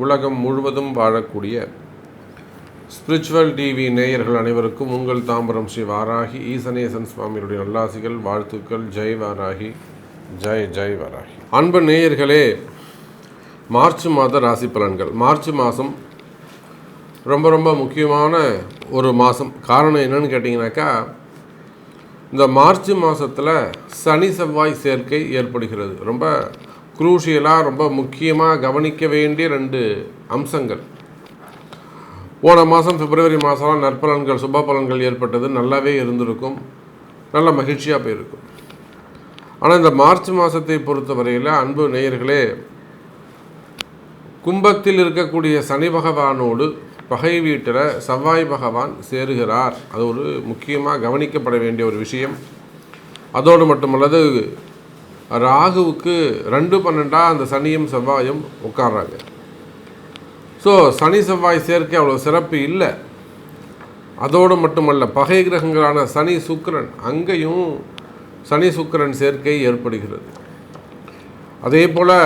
உலகம் முழுவதும் வாழக்கூடிய ஸ்பிரிச்சுவல் டிவி நேயர்கள் அனைவருக்கும் உங்கள் தாம்பரம் ஸ்ரீ வாராகி ஈசனேசன் சுவாமியுடைய நல்லாசிகள், வாழ்த்துக்கள். ஜெய் வாராகி, ஜெய் ஜெய் வாராகி. அன்பு நேயர்களே, மார்ச் மாத ராசி பலன்கள். மார்ச் மாதம் ரொம்ப ரொம்ப முக்கியமான ஒரு மாதம். காரணம் என்னன்னு கேட்டிங்கனாக்கா, இந்த மார்ச் மாதத்தில் சனி செவ்வாய் சேர்க்கை ஏற்படுகிறது. ரொம்ப குரூஷியலாக, ரொம்ப முக்கியமாக கவனிக்க வேண்டிய 2 அம்சங்கள். போன மாதம் பிப்ரவரி மாதம் நற்பலன்கள், சுப பலன்கள் ஏற்பட்டது, நல்லாவே இருந்திருக்கும், நல்ல மகிழ்ச்சியாக போயிருக்கும். ஆனால் இந்த மார்ச் மாதத்தை பொறுத்தவரையில் அன்பு நேயர்களே, கும்பத்தில் இருக்கக்கூடிய சனி பகவானோடு பகை வீட்டில் செவ்வாய் பகவான் சேருகிறார். அது ஒரு முக்கியமாக கவனிக்கப்பட வேண்டிய ஒரு விஷயம். அதோடு மட்டுமல்லது, ராகுவுக்கு 2-12 அந்த சனியும் செவ்வாயும் உட்கார்றாங்க. ஸோ சனி செவ்வாய் சேர்க்கை அவ்வளோ சிறப்பு இல்லை. அதோடு மட்டுமல்ல, பகை கிரகங்களான சனி சுக்கிரன், அங்கேயும் சனி சுக்கிரன் சேர்க்கை ஏற்படுகிறது. அதே போல்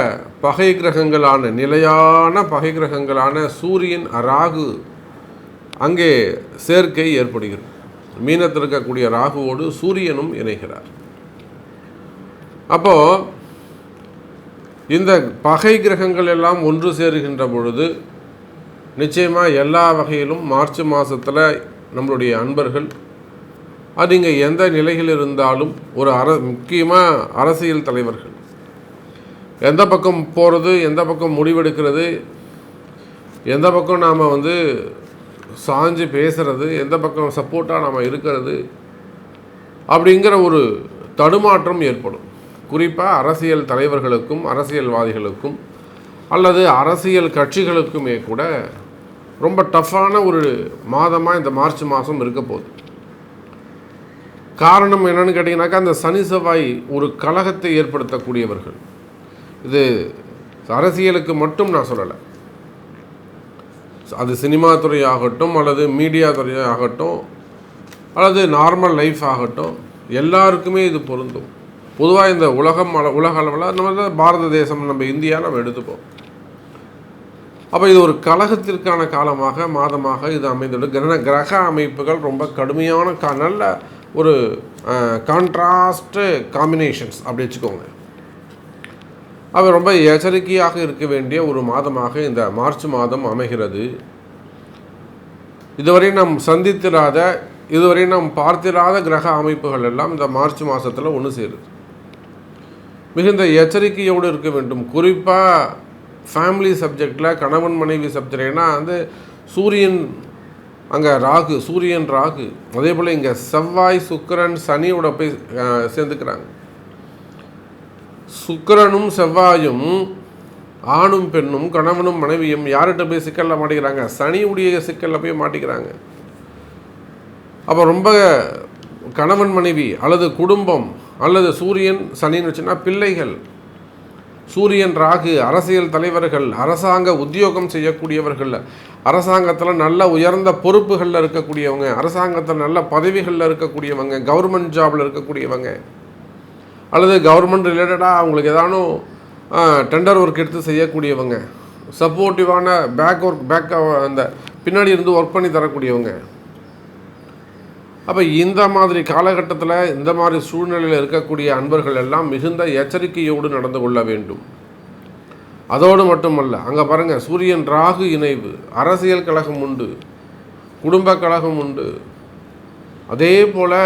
பகை கிரகங்களான, நிலையான பகை கிரகங்களான சூரியன், ராகு, அங்கே சேர்க்கை ஏற்படுகிறது. மீனத்தில் இருக்கக்கூடிய ராகுவோடு சூரியனும் இணைகிறார். அப்போது இந்த பகை கிரகங்கள் எல்லாம் ஒன்று சேருகின்ற பொழுது நிச்சயமாக எல்லா வகையிலும் மார்ச் மாதத்தில் நம்மளுடைய அன்பர்கள், அது இங்கே எந்த நிலையில் இருந்தாலும், ஒரு முக்கியமாக அரசியல் தலைவர்கள் எந்த பக்கம் போகிறது, எந்த பக்கம் முடிவெடுக்கிறது, எந்த பக்கம் நாம் சாஞ்சு பேசுகிறது, எந்த பக்கம் சப்போர்ட்டாக நாம் இருக்கிறது, அப்படிங்கிற ஒரு தடுமாற்றம் ஏற்படும். குறிப்பாக அரசியல் தலைவர்களுக்கும் அரசியல்வாதிகளுக்கும் அல்லது அரசியல் கட்சிகளுக்குமே கூட ரொம்ப டஃப்பான ஒரு மாதமாக இந்த மார்ச் மாதம் இருக்க போகுது. காரணம் என்னன்னு கேட்டிங்கனாக்கா, அந்த சனி செவ்வாய் ஒரு கலகத்தை ஏற்படுத்தக்கூடியவர்கள். இது அரசியலுக்கு மட்டும் நான் சொல்லலை, அது சினிமா துறையாகட்டும் அல்லது மீடியா துறையாகட்டும் அல்லது நார்மல் லைஃப் ஆகட்டும், எல்லாருக்குமே இது பொருந்தும். பொதுவாக இந்த உலக அளவில் நம்ம பாரத தேசம், நம்ம இந்தியா நம்ம எடுத்துப்போம். அப்போ இது ஒரு கலகத்திற்கான காலமாக, மாதமாக இது அமைந்துள்ள கிரக அமைப்புகள் ரொம்ப கடுமையான நல்ல ஒரு கான்ட்ராஸ்ட் காம்பினேஷன்ஸ் அப்படி வச்சுக்கோங்க. அவர் ரொம்ப எச்சரிக்கையாக இருக்க வேண்டிய ஒரு மாதமாக இந்த மார்ச் மாதம் அமைகிறது. இதுவரை நாம் சந்தித்திராத, இதுவரை நாம் பார்த்திராத கிரக அமைப்புகள் எல்லாம் இந்த மார்ச் மாதத்தில் ஒன்று சேருது. மிகுந்த எச்சரிக்கையோடு இருக்க வேண்டும். குறிப்பாக ஃபேமிலி சப்ஜெக்டில், கணவன் மனைவி சப்ஜெக்ட்னா சூரியன் அங்கே ராகு, சூரியன் ராகு, அதே போல் இங்கே செவ்வாய் சுக்கிரன் சனியோட போய் சேர்ந்துக்கிறாங்க. சுக்கிரனும் செவ்வாயும், ஆணும் பெண்ணும், கணவனும் மனைவியும் யார்கிட்ட போய் சிக்கலில் மாட்டிக்கிறாங்க? சனியுடைய சிக்கலில் போய் மாட்டிக்கிறாங்க. அப்போ ரொம்ப கணவன் மனைவி அல்லது குடும்பம் அல்லது சூரியன் சனின்னு வச்சுன்னா பிள்ளைகள், சூரியன் ராகு அரசியல் தலைவர்கள், அரசாங்க உத்தியோகம் செய்யக்கூடியவர்கள், அரசாங்கத்தில் நல்ல உயர்ந்த பொறுப்புகளில் இருக்கக்கூடியவங்க, அரசாங்கத்தில் நல்ல பதவிகளில் இருக்கக்கூடியவங்க, கவர்மெண்ட் ஜாபில் இருக்கக்கூடியவங்க, அல்லது கவர்மெண்ட் ரிலேட்டடாக அவங்களுக்கு ஏதானும் டெண்டர் ஒர்க் எடுத்து செய்யக்கூடியவங்க, சப்போர்ட்டிவான பேக் அந்த பின்னாடி இருந்து ஒர்க் பண்ணி தரக்கூடியவங்க. அப்போ இந்த மாதிரி காலகட்டத்தில், இந்த மாதிரி சூழ்நிலையில் இருக்கக்கூடிய அன்பர்கள் எல்லாம் மிகுந்த எச்சரிக்கையோடு நடந்து கொள்ள வேண்டும். அதோடு மட்டுமல்ல, அங்கே பாருங்கள், சூரியன் ராகு இணைவு, அரசியல் கழகம் உண்டு, குடும்ப கழகம் உண்டு. அதே போல்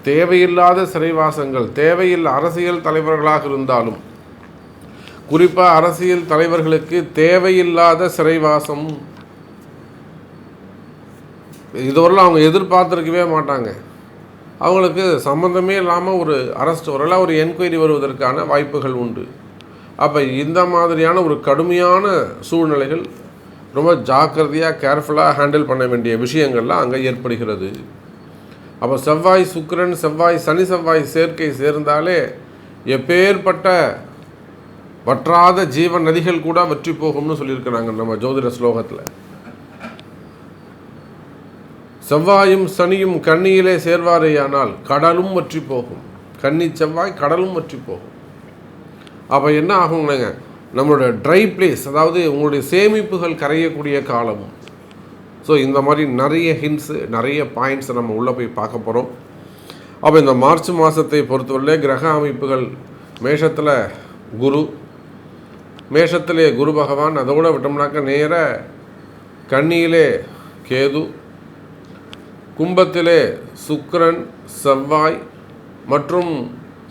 தேவையில்லாத சிறைவாசங்கள், தேவையில்லை அரசியல் தலைவர்களாக இருந்தாலும், குறிப்பாக அரசியல் தலைவர்களுக்கு தேவையில்லாத சிறைவாசம், இதுவரையில் அவங்க எதிர்பார்த்துருக்கவே மாட்டாங்க. அவங்களுக்கு சம்மந்தமே இல்லாமல் ஒரு அரெஸ்ட் வரல, ஒரு என்கொயரி வருவதற்கான வாய்ப்புகள் உண்டு. அப்போ இந்த மாதிரியான ஒரு கடுமையான சூழ்நிலைகள் ரொம்ப ஜாக்கிரதையாக, கேர்ஃபுல்லாக ஹேண்டில் பண்ண வேண்டிய விஷயங்கள்லாம் அங்கே ஏற்படுகிறது. அப்போ செவ்வாய் சுக்கிரன், செவ்வாய் சனி செவ்வாய் சேர்க்கை சேர்ந்தாலே எப்பேற்பட்ட வற்றாத ஜீவன் நதிகள் கூட வற்றி போகும்னு சொல்லியிருக்கிறாங்க நம்ம ஜோதிட ஸ்லோகத்தில். செவ்வாயும் சனியும் கண்ணியிலே சேர்வாரேயானால் கடலும் வற்றி போகும். கன்னி செவ்வாய் கடலும் வற்றி போகும். அப்போ என்ன ஆகுங்க, நம்மளோட ட்ரை பிளேஸ், அதாவது உங்களுடைய சேமிப்புகள் கரையக்கூடிய காலமும். ஸோ இந்த மாதிரி நிறைய ஹிண்ட்ஸு, நிறைய பாயிண்ட்ஸை நம்ம உள்ளே போய் பார்க்க போகிறோம். அப்போ இந்த மார்ச் மாதத்தை பொறுத்தவரை கிரக அமைப்புகள், மேஷத்தில் குரு, மேஷத்திலே குரு பகவான், அதோட விட்டோம்னாக்க நேர கன்னியிலே கேது, கும்பத்திலே சுக்கிரன், செவ்வாய் மற்றும்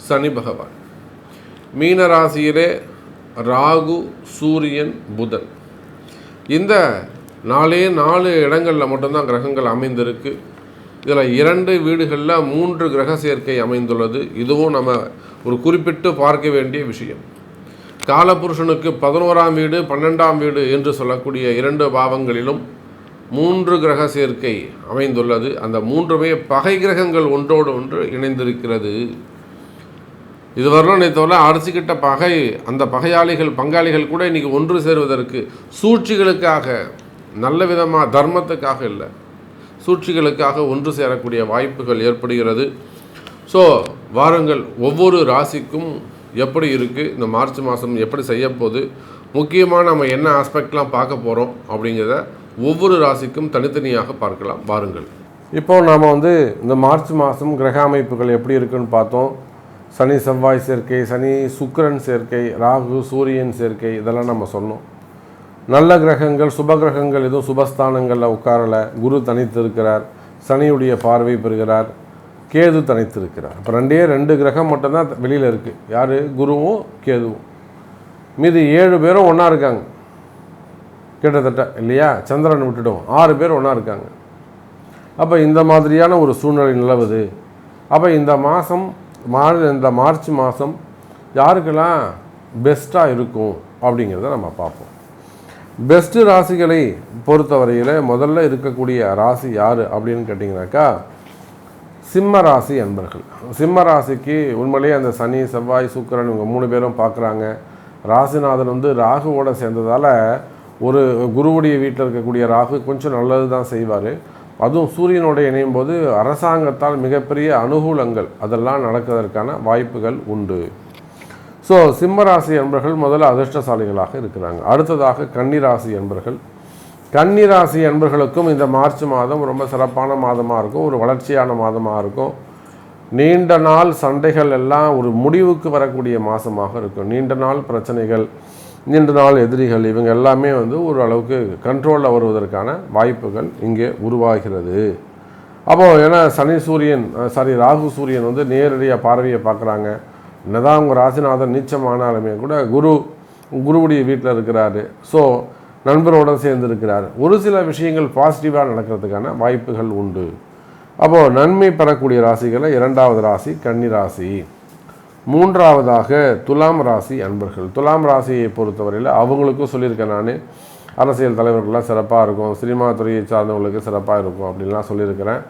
சனி பகவான், மீன ராசியிலே ராகு, சூரியன், புதன். இந்த 4 இடங்களில் மட்டும்தான் கிரகங்கள் அமைந்திருக்கு. இதில் 2 வீடுகளில் 3 கிரக சேர்க்கை அமைந்துள்ளது. இதுவும் நம்ம ஒரு குறிப்பிட்டு பார்க்க வேண்டிய விஷயம். காலபுருஷனுக்கு 11ஆம் வீடு, 12ஆம் வீடு என்று சொல்லக்கூடிய 2 பாவங்களிலும் 3 கிரக சேர்க்கை அமைந்துள்ளது. அந்த 3மே பகை கிரகங்கள் ஒன்றோடு ஒன்று இணைந்திருக்கிறது. இதுவரையிலும் தவிர அடிச்சுக்கிட்ட பகை, அந்த பகையாளிகள், பங்காளிகள் கூட இன்றைக்கி ஒன்று சேருவதற்கு சூழ்ச்சிகளுக்காக, நல்ல விதமாக தர்மத்துக்காக இல்லை, சூழ்ச்சிகளுக்காக ஒன்று சேரக்கூடிய வாய்ப்புகள் ஏற்படுகிறது. ஸோ வாருங்கள், ஒவ்வொரு ராசிக்கும் எப்படி இருக்குது, இந்த மார்ச் மாதம் எப்படி செய்யப்போகுது, முக்கியமாக நம்ம என்ன ஆஸ்பெக்ட்லாம் பார்க்க போகிறோம் அப்படிங்கிறத ஒவ்வொரு ராசிக்கும் தனித்தனியாக பார்க்கலாம். வாருங்கள். இப்போது நாம் இந்த மார்ச் மாதம் கிரக அமைப்புகள் எப்படி இருக்குன்னு பார்த்தோம். சனி செவ்வாய் சேர்க்கை, சனி சுக்கிரன் சேர்க்கை, ராகு சூரியன் சேர்க்கை, இதெல்லாம் நம்ம சொன்னோம். நல்ல கிரகங்கள், சுப கிரகங்கள் எதுவும் சுபஸ்தானங்களில் உட்காரலை. குரு தனித்து இருக்கிறார், சனியுடைய பார்வை பெறுகிறார், கேது தனித்து இருக்கிறார். இப்போ 2 கிரகம் மட்டும்தான் வெளியில் இருக்குது. யார்? குருவும் கேதுவும். மீது 7 பேரும் ஒன்றா இருக்காங்க கிட்டத்தட்ட, இல்லையா? சந்திரன் விட்டுடும் 6 பேர் ஒன்றா இருக்காங்க. அப்போ இந்த மாதிரியான ஒரு சூழ்நிலை நிலவுது. அப்போ இந்த மார்ச் மாதம் யாருக்கெல்லாம் பெஸ்ட்டாக இருக்கும் அப்படிங்கிறத நம்ம பார்ப்போம். பெஸ்ட்டு ராசிகளை பொறுத்தவரையில் முதல்ல இருக்கக்கூடிய ராசி யார் அப்படின்னு கேட்டிங்கனாக்கா சிம்ம ராசி அன்பர்கள். சிம்ம ராசிக்கு உண்மையிலேயே அந்த சனி செவ்வாய் சுக்கிரன் இவங்க 3 பேரும் பார்க்குறாங்க. ராசிநாதன் ராகுவோட சேர்ந்ததால் ஒரு குருவுடைய வீட்டில் இருக்கக்கூடிய ராகு கொஞ்சம் நல்லது தான் செய்வார். அதுவும் சூரியனோடு இணையும் போது அரசாங்கத்தால் மிகப்பெரிய அனுகூலங்கள் அதெல்லாம் நடக்கிறதுக்கான வாய்ப்புகள் உண்டு. ஸோ சிம்மராசி என்பர்கள் முதல்ல அதிர்ஷ்டசாலிகளாக இருக்கிறாங்க. அடுத்ததாக கன்னிராசி என்பர்கள். கன்னிராசி என்பர்களுக்கும் இந்த மார்ச் மாதம் ரொம்ப சிறப்பான மாதமாக இருக்கும், ஒரு வளர்ச்சியான மாதமாக இருக்கும். நீண்ட நாள் சண்டைகள் எல்லாம் ஒரு முடிவுக்கு வரக்கூடிய மாதமாக இருக்கும். நீண்ட நாள் பிரச்சனைகள், நீண்ட நாள் எதிரிகள், இவங்க எல்லாமே ஒரு அளவுக்கு கண்ட்ரோலில் வருவதற்கான வாய்ப்புகள் இங்கே உருவாகிறது. அப்போது ஏன்னா ராகு சூரியன் நேரடியாக பார்வையை பார்க்குறாங்க. என்னதான் உங்கள் ராசிநாதன் நீச்சமானாலுமே கூட குருவுடைய வீட்டில் இருக்கிறாரு. ஸோ நண்பரோடு சேர்ந்து இருக்கிறார். ஒரு சில விஷயங்கள் பாசிட்டிவாக நடக்கிறதுக்கான வாய்ப்புகள் உண்டு. அப்போது நன்மை பெறக்கூடிய ராசிகளில் 2வது ராசி கன்னிராசி. 3வதாக துலாம் ராசி அன்பர்கள். துலாம் ராசியை பொறுத்தவரையில் அவங்களுக்கும் சொல்லியிருக்கேன் நான், அரசியல் தலைவர்கள்லாம் சிறப்பாக இருக்கும், சினிமா துறையை சார்ந்தவங்களுக்கு சிறப்பாக இருக்கும் அப்படின்லாம் சொல்லியிருக்கிறேன்.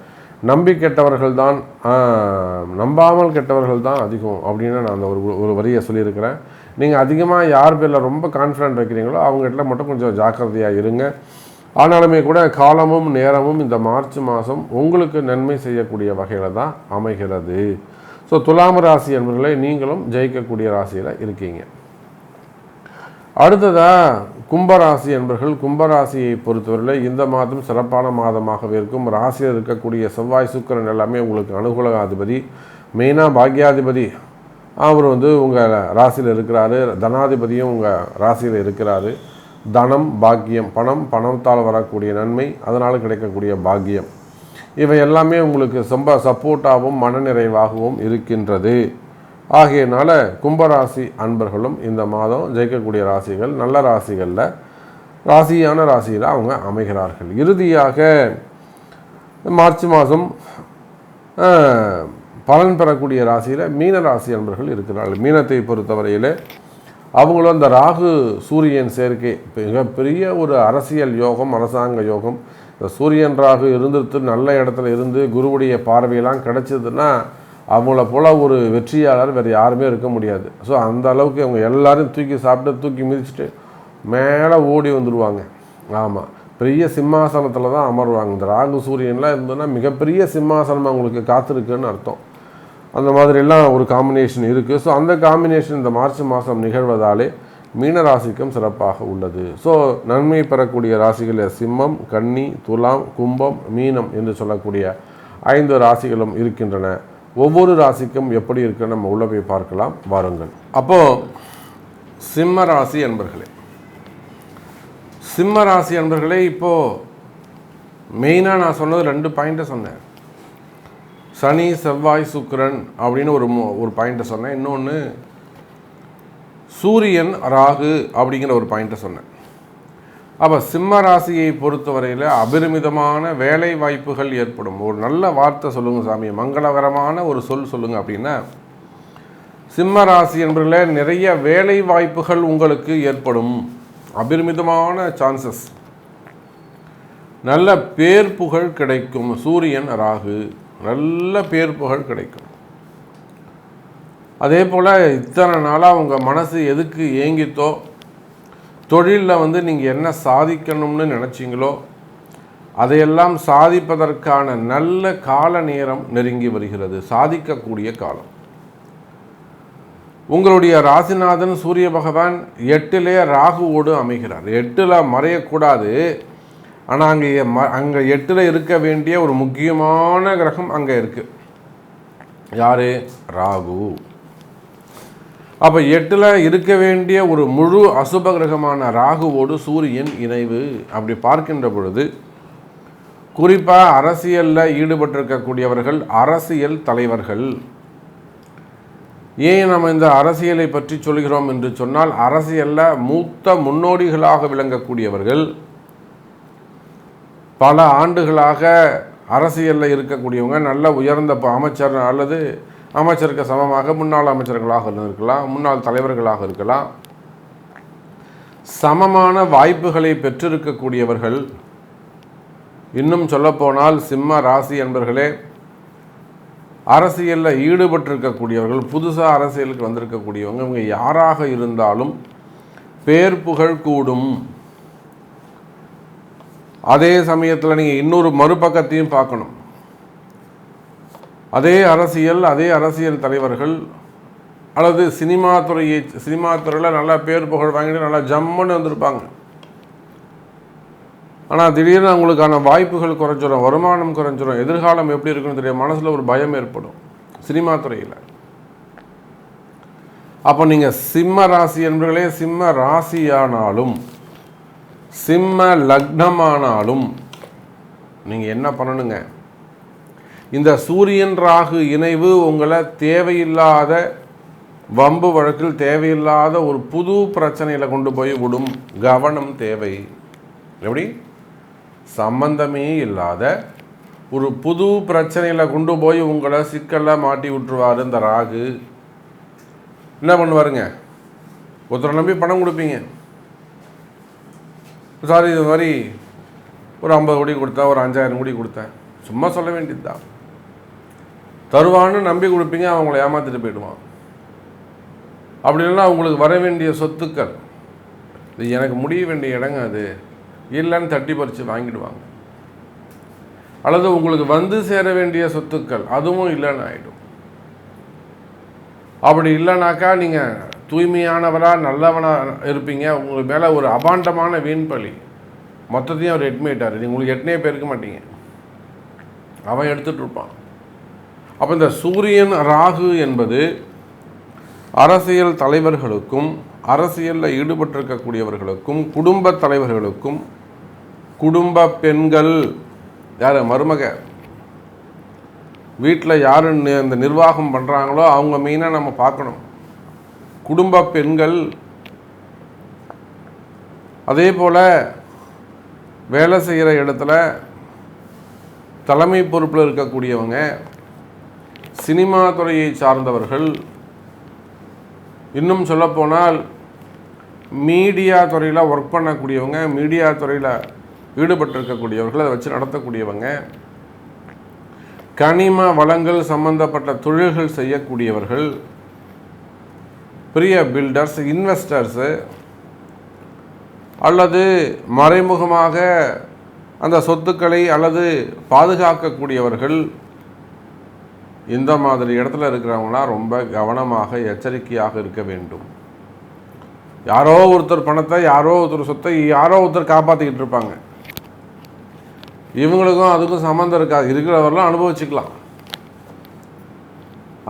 நம்பாமல் கெட்டவர்கள் தான் அதிகம் அப்படின்னு நான் அந்த ஒரு வரியை சொல்லியிருக்கிறேன். நீங்கள் அதிகமாக யார் பேரில் ரொம்ப கான்ஃபிடென்ட் வைக்கிறீங்களோ அவங்ககிட்ட மட்டும் கொஞ்சம் ஜாக்கிரதையாக இருங்க. ஆனாலுமே கூட காலமும் நேரமும் இந்த மார்ச் மாதம் உங்களுக்கு நன்மை செய்யக்கூடிய வகையில் தான் அமைகிறது. ஸோ துலாம் ராசி என்பவர்களை நீங்களும் ஜெயிக்கக்கூடிய ராசியில் இருக்கீங்க. அடுத்ததாக கும்பராசி என்பவர்கள். கும்பராசியை பொறுத்தவரையில் இந்த மாதம் சிறப்பான மாதமாகவே இருக்கும். ராசியில் இருக்கக்கூடிய செவ்வாய் சுக்கிரன் எல்லாமே உங்களுக்கு அனுகூலாதிபதி, மெயினாக பாக்யாதிபதி. அவர் உங்கள் ராசியில் இருக்கிறாரு. தனாதிபதியும் உங்கள் ராசியில் இருக்கிறாரு. தனம், பாக்கியம், பணத்தால் வரக்கூடிய நன்மை, அதனால் கிடைக்கக்கூடிய பாக்கியம், இவை எல்லாமே உங்களுக்கு ரொம்ப சப்போர்ட்டாகவும் மனநிறைவாகவும் இருக்கின்றது. ஆகையினால கும்பராசி அன்பர்களும் இந்த மாதம் ஜெயிக்கக்கூடிய ராசிகள், நல்ல ராசிகளில் ராசியான ராசியில் அவங்க அமைகிறார்கள். இறுதியாக மார்ச் மாதம் பலன் பெறக்கூடிய ராசியில் மீன ராசி அன்பர்கள் இருக்கிறார்கள். மீனத்தை பொறுத்தவரையில் அவங்களும் அந்த ராகு சூரியன் சேர்க்கை மிகப்பெரிய ஒரு அரசியல் யோகம், அரசாங்க யோகம். இந்த சூரியன் ராகு இருந்துட்டு நல்ல இடத்துல இருந்து குருவுடைய பார்வையெல்லாம் கிடச்சிதுன்னா அவங்கள போல் ஒரு வெற்றியாளர் வேறு யாருமே இருக்க முடியாது. ஸோ அந்த அளவுக்கு அவங்க எல்லோரும் தூக்கி சாப்பிட்டு தூக்கி மிதிச்சுட்டு மேலே ஓடி வந்துடுவாங்க. ஆமாம், பெரிய சிம்மாசனத்தில் தான் அமர்வாங்க. இந்த ராகு சூரியன்லாம் இருந்ததுன்னா மிகப்பெரிய சிம்மாசனம் அவங்களுக்கு காத்திருக்குன்னு அர்த்தம். அந்த மாதிரிலாம் ஒரு காம்பினேஷன் இருக்குது. ஸோ அந்த காம்பினேஷன் இந்த மார்ச் மாதம் நிகழ்வதாலே மீன ராசிக்கும் சிறப்பாக உள்ளது. ஸோ நன்மை பெறக்கூடிய ராசிகளில் சிம்மம், கன்னி, துலாம், கும்பம், மீனம் என்று சொல்லக்கூடிய 5 ராசிகளும் இருக்கின்றன. ஒவ்வொரு ராசிக்கும் எப்படி இருக்குன்னு நம்ம உள்ள போய் பார்க்கலாம் வாருங்கள். அப்போது சிம்ம ராசி அன்பர்களே, சிம்ம ராசி அன்பர்களே, இப்போது மெயினாக நான் சொன்னது 2 பாயிண்ட்டை சொன்னேன். சனி, செவ்வாய், சுக்கிரன் அப்படின்னு ஒரு பாயிண்ட்டை சொன்னேன். இன்னொன்று சூரியன், ராகு அப்படிங்கிற ஒரு பாயிண்ட்டை சொன்னேன். அப்போ சிம்ம ராசியை பொறுத்தவரையில் அபரிமிதமான வேலை வாய்ப்புகள் ஏற்படும். ஒரு நல்ல வார்த்தை சொல்லுங்கள் சாமி, மங்களகரமான ஒரு சொல் சொல்லுங்கள் அப்படின்னா, சிம்ம ராசி என்பதில் நிறைய வேலை வாய்ப்புகள் உங்களுக்கு ஏற்படும். அபரிமிதமான சான்சஸ், நல்ல பேர் புகழ் கிடைக்கும். சூரியன், ராகு, நல்ல பேர் புகழ் கிடைக்கும். அதே போல் இத்தனை நாளாக உங்கள் மனசு எதுக்கு ஏங்கித்தோ, தொழிலில் நீங்கள் என்ன சாதிக்கணும்னு நினச்சிங்களோ அதையெல்லாம் சாதிப்பதற்கான நல்ல கால நேரம் நெருங்கி வருகிறது. சாதிக்கக்கூடிய காலம். உங்களுடைய ராசிநாதன் சூரிய பகவான் 8லே ராகுவோடு அமைகிறார். 8ல் மறையக்கூடாது, ஆனால் அங்கே 8ல் இருக்க வேண்டிய ஒரு முக்கியமான கிரகம் அங்கே இருக்குது. யார்? ராகு. அப்போ 8ல் இருக்க வேண்டிய ஒரு முழு அசுப கிரகமான ராகுவோடு சூரியன் இணைவு. அப்படி பார்க்கின்ற பொழுது குறிப்பாக அரசியலில் ஈடுபட்டிருக்கக்கூடியவர்கள், அரசியல் தலைவர்கள். ஏன் நம்ம இந்த அரசியலை பற்றி சொல்கிறோம் என்று சொன்னால், அரசியலில் மூத்த முன்னோடிகளாக விளங்கக்கூடியவர்கள், பல ஆண்டுகளாக அரசியலில் இருக்கக்கூடியவங்க, நல்ல உயர்ந்த அமைச்சர் அல்லது அமைச்சருக்கு சமமாக முன்னாள் அமைச்சர்களாக இருக்கலாம், முன்னாள் தலைவர்களாக இருக்கலாம், சமமான வாய்ப்புகளை பெற்றிருக்கக்கூடியவர்கள். இன்னும் சொல்லப்போனால் சிம்ம ராசி என்பர்களே, அரசியலில் ஈடுபட்டிருக்கக்கூடியவர்கள், புதுசாக அரசியலுக்கு வந்திருக்கக்கூடியவங்க, இவங்க யாராக இருந்தாலும் பேர் புகழ் கூடும். அதே சமயத்தில் நீங்கள் இன்னொரு மறுபக்கத்தையும் பார்க்கணும். அதே அரசியல் தலைவர்கள் அல்லது சினிமா துறையில் நல்லா பேர் புகழ் வாங்கிட்டு நல்லா ஜம்முன்னு வந்திருப்பாங்க. ஆனால் திடீர்னு அவங்களுக்கான வாய்ப்புகள் குறைஞ்சிடும், வருமானம் குறைஞ்சிடும், எதிர்காலம் எப்படி இருக்குன்னு தெரியும், மனசில் ஒரு பயம் ஏற்படும் சினிமா துறையில். அப்போ நீங்கள் சிம்ம ராசி என்பவர்களே, சிம்ம ராசியானாலும் சிம்ம லக்னமானாலும் நீங்கள் என்ன பண்ணணுங்க, இந்த சூரியன் ராகு இணைவு உங்களை தேவையில்லாத வம்பு வழக்கில், தேவையில்லாத ஒரு புது பிரச்சனையில் கொண்டு போய் விடும். கவனம் தேவை. எப்படி? சம்பந்தமே இல்லாத ஒரு புது பிரச்சனையில் கொண்டு போய் உங்களை சிக்கலில் மாட்டி விட்டுருவார் இந்த ராகு. என்ன பண்ணுவாருங்க, ஒருத்தரை நம்பி பணம் கொடுப்பீங்க. சாரி, இது மாதிரி ஒரு 50 கோடி கொடுத்தேன், ஒரு 5000 கோடி கொடுத்தேன், சும்மா சொல்ல வேண்டியது தான், தருவான்னு நம்பி கொடுப்பீங்க, அவங்கள ஏமாற்றிட்டு போயிடுவான். அப்படி இல்லைன்னா அவங்களுக்கு வர வேண்டிய சொத்துக்கள், இது எனக்கு முடிய வேண்டிய இடங்க, அது இல்லைன்னு தட்டி பறித்து வாங்கிடுவாங்க. அல்லது உங்களுக்கு வந்து சேர வேண்டிய சொத்துக்கள் அதுவும் இல்லைன்னு ஆகிடும். அப்படி இல்லைனாக்கா நீங்கள் தூய்மையானவராக நல்லவனாக இருப்பீங்க, உங்களுக்கு மேலே ஒரு அபாண்டமான வீண்பலி மொத்தத்தையும் அவர் எட்மிட்டார். நீங்கள் உங்களுக்கு எட்டனே பேருக்க மாட்டீங்க, அவன் எடுத்துகிட்டு இருப்பான். அப்போ இந்த சூரியன் ராகு என்பது அரசியல் தலைவர்களுக்கும், அரசியலில் ஈடுபட்டிருக்கக்கூடியவர்களுக்கும், குடும்ப தலைவர்களுக்கும், குடும்ப பெண்கள், யார் மருமக வீட்டில் யார் இந்த நிர்வாகம் பண்ணுறாங்களோ அவங்க மெயினாக நம்ம பார்க்கணும். குடும்ப பெண்கள், அதே போல் வேலை செய்கிற இடத்துல தலைமை பொறுப்பில் இருக்கக்கூடியவங்க, சினிமா துறையை சார்ந்தவர்கள், இன்னும் சொல்லப்போனால் மீடியா துறையில் ஒர்க் பண்ணக்கூடியவங்க, மீடியா துறையில் ஈடுபட்டிருக்கக்கூடியவர்கள், அதை வச்சு நடத்தக்கூடியவங்க, கனிம வளங்கள் சம்பந்தப்பட்ட தொழில்கள் செய்யக்கூடியவர்கள், பெரிய பில்டர்ஸ், இன்வெஸ்டர்ஸு, அல்லது மறைமுகமாக அந்த சொத்துக்களை அல்லது பாதுகாக்கக்கூடியவர்கள், இந்த மாதிரி இடத்துல இருக்கிறவங்களாம் ரொம்ப கவனமாக எச்சரிக்கையாக இருக்க வேண்டும். யாரோ ஒருத்தர் பணத்தை, யாரோ ஒருத்தர் சொத்தை, யாரோ ஒருத்தர் காப்பாற்றிக்கிட்டு இருப்பாங்க. இவங்களுக்கும் அதுக்கும் சம்மந்தம் இருக்காது. இருக்கிறவரெல்லாம் அனுபவிச்சுக்கலாம்.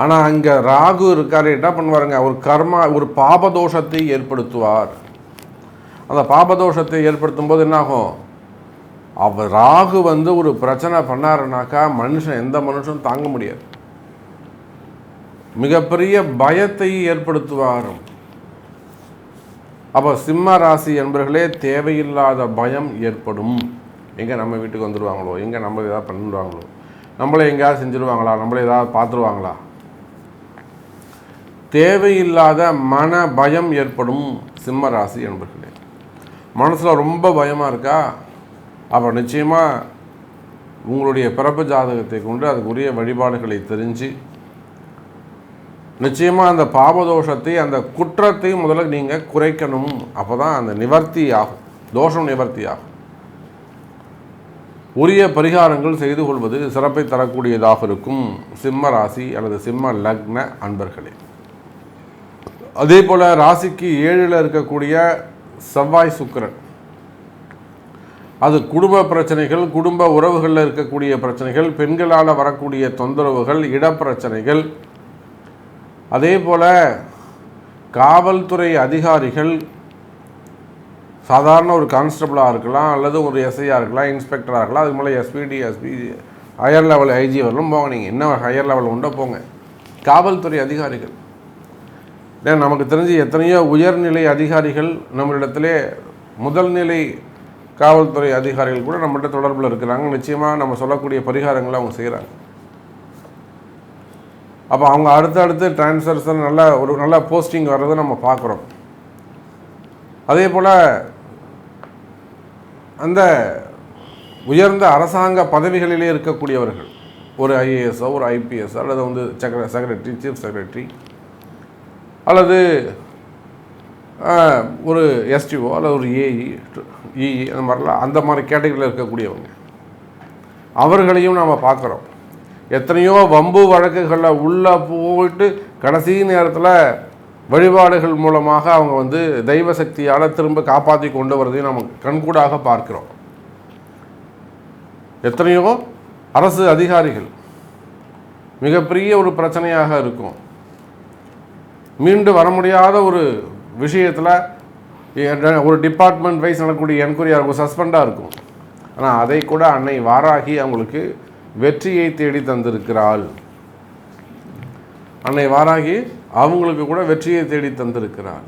ஆனால் அங்கே ராகு இருக்கார், என்ன பண்ணுவாருங்க, ஒரு கர்மா, ஒரு பாபதோஷத்தை ஏற்படுத்துவார். அந்த பாபதோஷத்தை ஏற்படுத்தும் போது என்னாகும், அவர் ராகு ஒரு பிரச்சனை பண்ணாருனாக்கா எந்த மனுஷனும் தாங்க முடியாது. மிகப்பெரிய பயத்தை ஏற்படுத்துவார். அப்போ சிம்ம ராசி என்பவர்களே, தேவையில்லாத பயம் ஏற்படும். எங்கே நம்ம வீட்டுக்கு வந்துடுவாங்களோ, எங்கே நம்ம ஏதாவது பண்ணிடுவாங்களோ, நம்மளை எங்கேயாவது செஞ்சுருவாங்களா, நம்மளை ஏதாவது பார்த்துருவாங்களா, தேவையில்லாத மன பயம் ஏற்படும். சிம்ம ராசி என்பவர்களே, மனசில் ரொம்ப பயமாக இருக்கா, அப்போ நிச்சயமாக உங்களுடைய பிறப்பு ஜாதகத்தை கொண்டு அதுக்குரிய வழிபாடுகளை தெரிஞ்சு நிச்சயமாக அந்த பாபதோஷத்தை, அந்த குற்றத்தை முதல்ல நீங்கள் குறைக்கணும். அப்போ தான் அந்த நிவர்த்தி ஆகும், தோஷம் நிவர்த்தி ஆகும். உரிய பரிகாரங்கள் செய்து கொள்வது சிறப்பை தரக்கூடியதாக இருக்கும் சிம்ம ராசி அல்லது சிம்ம லக்ன அன்பர்களே. அதே போல் ராசிக்கு 7ல் இருக்கக்கூடிய செவ்வாய் சுக்கிரன், அது குடும்ப பிரச்சனைகள், குடும்ப உறவுகளில் இருக்கக்கூடிய பிரச்சனைகள், பெண்களால் வரக்கூடிய தொந்தரவுகள், இடப்பிரச்சனைகள், அதே போல் காவல்துறை அதிகாரிகள், சாதாரண ஒரு கான்ஸ்டபிளாக இருக்கலாம், அல்லது ஒரு எஸ்ஐயாக இருக்கலாம், இன்ஸ்பெக்டராக இருக்கலாம், அதுக்கு மேலே எஸ்பி ஹையர் லெவல் ஐஜி வரலும் போங்க. நீங்கள் என்ன ஹையர் லெவல் உண்டோ போங்க. காவல்துறை அதிகாரிகள், நமக்கு தெரிஞ்சு எத்தனையோ உயர்நிலை அதிகாரிகள் நம்மளிடத்திலே, முதல் நிலை காவல்துறை அதிகாரிகள் கூட நம்மகிட்ட தொடர்பில் இருக்கிறாங்க. நிச்சயமாக நம்ம சொல்லக்கூடிய பரிகாரங்களை அவங்க செய்கிறாங்க. அப்போ அவங்க அடுத்தடுத்து டிரான்ஸ்ஃபர்ஸ் நல்ல போஸ்டிங் வர்றதை நம்ம பார்க்குறோம். அதே போல் அந்த உயர்ந்த அரசாங்க பதவிகளிலே இருக்கக்கூடியவர்கள், ஒரு ஐஏஎஸ்ஓ, ஒரு ஐபிஎஸ், அல்லது செக்ரட்டரி, சீஃப் செக்ரட்டரி, அல்லது ஒரு எஸ்டிஓ, அல்லது ஒரு இஇ, அந்த மாதிரிலாம், அந்த மாதிரி கேட்டகரியில் இருக்கக்கூடியவங்க, அவர்களையும் நாம் பார்க்குறோம். எத்தனையோ வம்பு வழக்குகளில் உள்ளே போயிட்டு கடைசி நேரத்தில் வழிபாடுகள் மூலமாக அவங்க தெய்வ சக்தியால் திரும்ப காப்பாற்றி கொண்டு வரதையும் நம்ம கண்கூடாக பார்க்கிறோம். எத்தனையோ அரசு அதிகாரிகள் மிகப்பெரிய ஒரு பிரச்சனையாக இருக்கும், மீண்டு வர முடியாத ஒரு விஷயத்தில் ஒரு டிபார்ட்மெண்ட் வைஸ் நடக்கக்கூடிய என்கொயரியாக இருக்கும், சஸ்பெண்டாக இருக்கும். ஆனால் அதை கூட அன்னை வாராகி அவங்களுக்கு வெற்றியை தேடி தந்திருக்கிறாள். அன்னை வாராகி அவங்களுக்கு கூட வெற்றியை தேடி தந்திருக்கிறாள்.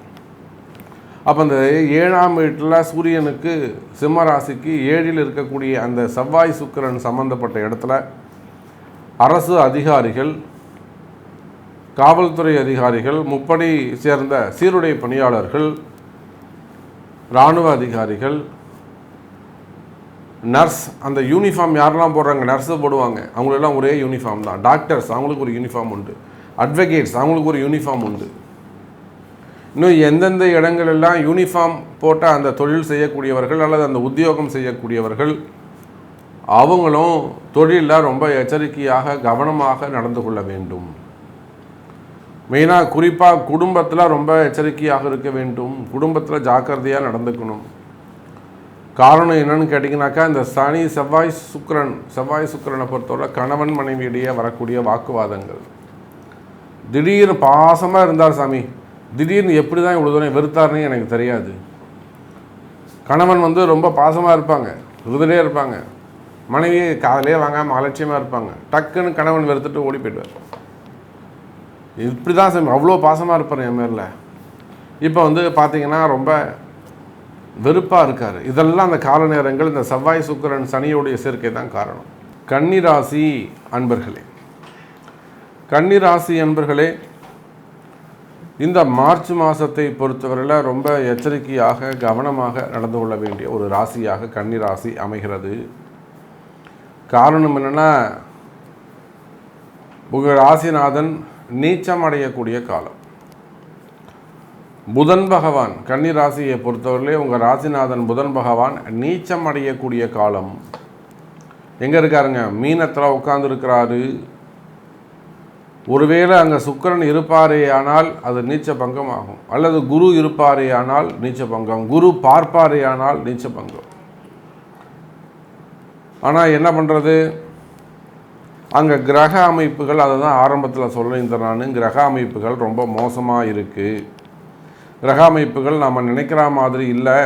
அப்போ அந்த 7ஆம் வீட்டில் சூரியனுக்கு, சிம்ம ராசிக்கு 7ல் இருக்கக்கூடிய அந்த செவ்வாய் சுக்கிரன் சம்பந்தப்பட்ட இடத்துல அரசு அதிகாரிகள், காவல்துறை அதிகாரிகள், முப்படை சேர்ந்த சீருடை பணியாளர்கள், இராணுவ அதிகாரிகள், நர்ஸ், அந்த யூனிஃபார்ம் யாரெல்லாம் போடுறாங்க, நர்ஸு போடுவாங்க, அவங்களெல்லாம் ஒரே யூனிஃபார்ம் தான். டாக்டர்ஸ், அவங்களுக்கு ஒரு யூனிஃபார்ம் உண்டு. அட்வொகேட்ஸ், அவங்களுக்கு ஒரு யூனிஃபார்ம் உண்டு. இன்னும் எந்தெந்த இடங்களெல்லாம் யூனிஃபார்ம் போட்ட அந்த தொழில் செய்யக்கூடியவர்கள் அல்லது அந்த உத்தியோகம் செய்யக்கூடியவர்கள், அவங்களும் தொழிலில் ரொம்ப எச்சரிக்கையாக கவனமாக நடந்து கொள்ள வேண்டும். மெயினாக குறிப்பாக குடும்பத்தில் ரொம்ப எச்சரிக்கையாக இருக்க வேண்டும். குடும்பத்தில் ஜாக்கிரதையாக நடந்துக்கணும். காரணம் என்னன்னு கேட்டிங்கனாக்கா, இந்த சனி செவ்வாய் சுக்கிரனை பொறுத்தவரை கணவன் மனைவியிடையே வரக்கூடிய வாக்குவாதங்கள். திடீர்னு பாசமாக இருந்தார் சாமி, திடீர்னு எப்படி தான் இவ்வளோ தூரம் வெறுத்தாருன்னு எனக்கு தெரியாது. கணவன் ரொம்ப பாசமாக இருப்பாங்க, விருதிலே இருப்பாங்க, மனைவி காதலே வாங்காமல் அலட்சியமாக இருப்பாங்க. டக்குன்னு கணவன் வெறுத்துட்டு ஓடி போய்டுவார். இப்படி தான் சாமி, அவ்வளோ பாசமாக இருப்பார் என் மேரில். இப்போ பார்த்தீங்கன்னா ரொம்ப வெறுப்பாக இருக்கார். இதெல்லாம் அந்த கால நேரங்கள், இந்த செவ்வாய் சுக்கிரன் சனியோடைய சேர்க்கை தான் காரணம். கன்னிராசி அன்பர்களே, கன்னிராசி அன்பர்களே, இந்த மார்ச் மாதத்தை பொறுத்தவரையில் ரொம்ப எச்சரிக்கையாக கவனமாக நடந்து கொள்ள வேண்டிய ஒரு ராசியாக கன்னிராசி அமைகிறது. காரணம் என்னென்னா, உங்கள் ராசிநாதன் நீச்சம் அடையக்கூடிய காலம். புதன் பகவான் கன்னி ராசியை பொறுத்தவரையிலே உங்கள் ராசிநாதன் புதன் பகவான் நீச்சம் அடையக்கூடிய காலம். எங்கே இருக்காருங்க? மீனத்தில் உட்காந்துருக்கிறாரு. ஒருவேளை அங்கே சுக்கிரன் இருப்பாரே ஆனால் அது நீச்ச பங்கம் ஆகும், அல்லது குரு இருப்பாரே ஆனால் நீச்ச பங்கம், குரு பார்ப்பாரே ஆனால் நீச்ச பங்கம். ஆனால் என்ன பண்ணுறது, அங்கே கிரக அமைப்புகள், அதை தான் ஆரம்பத்தில் சொல்லியிருந்தேன் நான், கிரக அமைப்புகள் ரொம்ப மோசமாக இருக்குது. கிரக அமைப்புகள் நாம் நினைக்கிற மாதிரி இல்லை.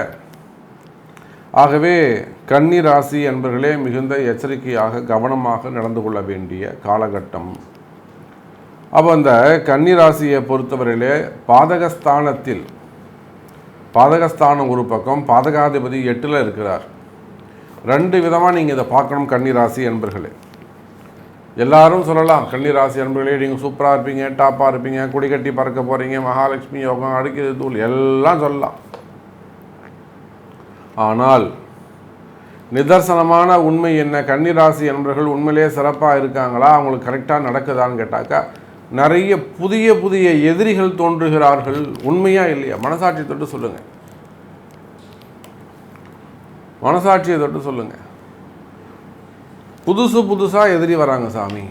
ஆகவே கன்னி ராசி என்பர்களே மிகுந்த எச்சரிக்கையாக கவனமாக நடந்து கொள்ள வேண்டிய காலகட்டம். அப்போ அந்த கன்னி ராசியை பொறுத்தவரையிலே பாதகஸ்தானம் ஒரு பக்கம், பாதகாதிபதி 8ல் இருக்கிறார். 2 விதமாக நீங்கள் இதை பார்க்கணும் கன்னி ராசி என்பர்களே. எல்லாரும் சொல்லலாம் கன்னி ராசி என்பர்களே நீங்கள் சூப்பராக இருப்பீங்க, டாப்பாக இருப்பீங்க, கொடி கட்டி பறக்க போகிறீங்க, மகாலட்சுமி யோகம், அடுக்கிறது தூள் எல்லாம் சொல்லலாம். ஆனால் நிதர்சனமான உண்மை என்ன, கன்னி ராசி என்பர்கள் உண்மையிலே சிறப்பாக இருக்காங்களா, அவங்களுக்கு கரெக்டாக நடக்குதான்னு கேட்டாக்கா நிறைய புதிய புதிய எதிரிகள் தோன்றுகிறார்கள். உண்மையாக இல்லையா? மனசாட்சியை தொட்டு சொல்லுங்கள், மனசாட்சியை தொட்டு சொல்லுங்கள். புதுசாக எதிரி வராங்க சாமி.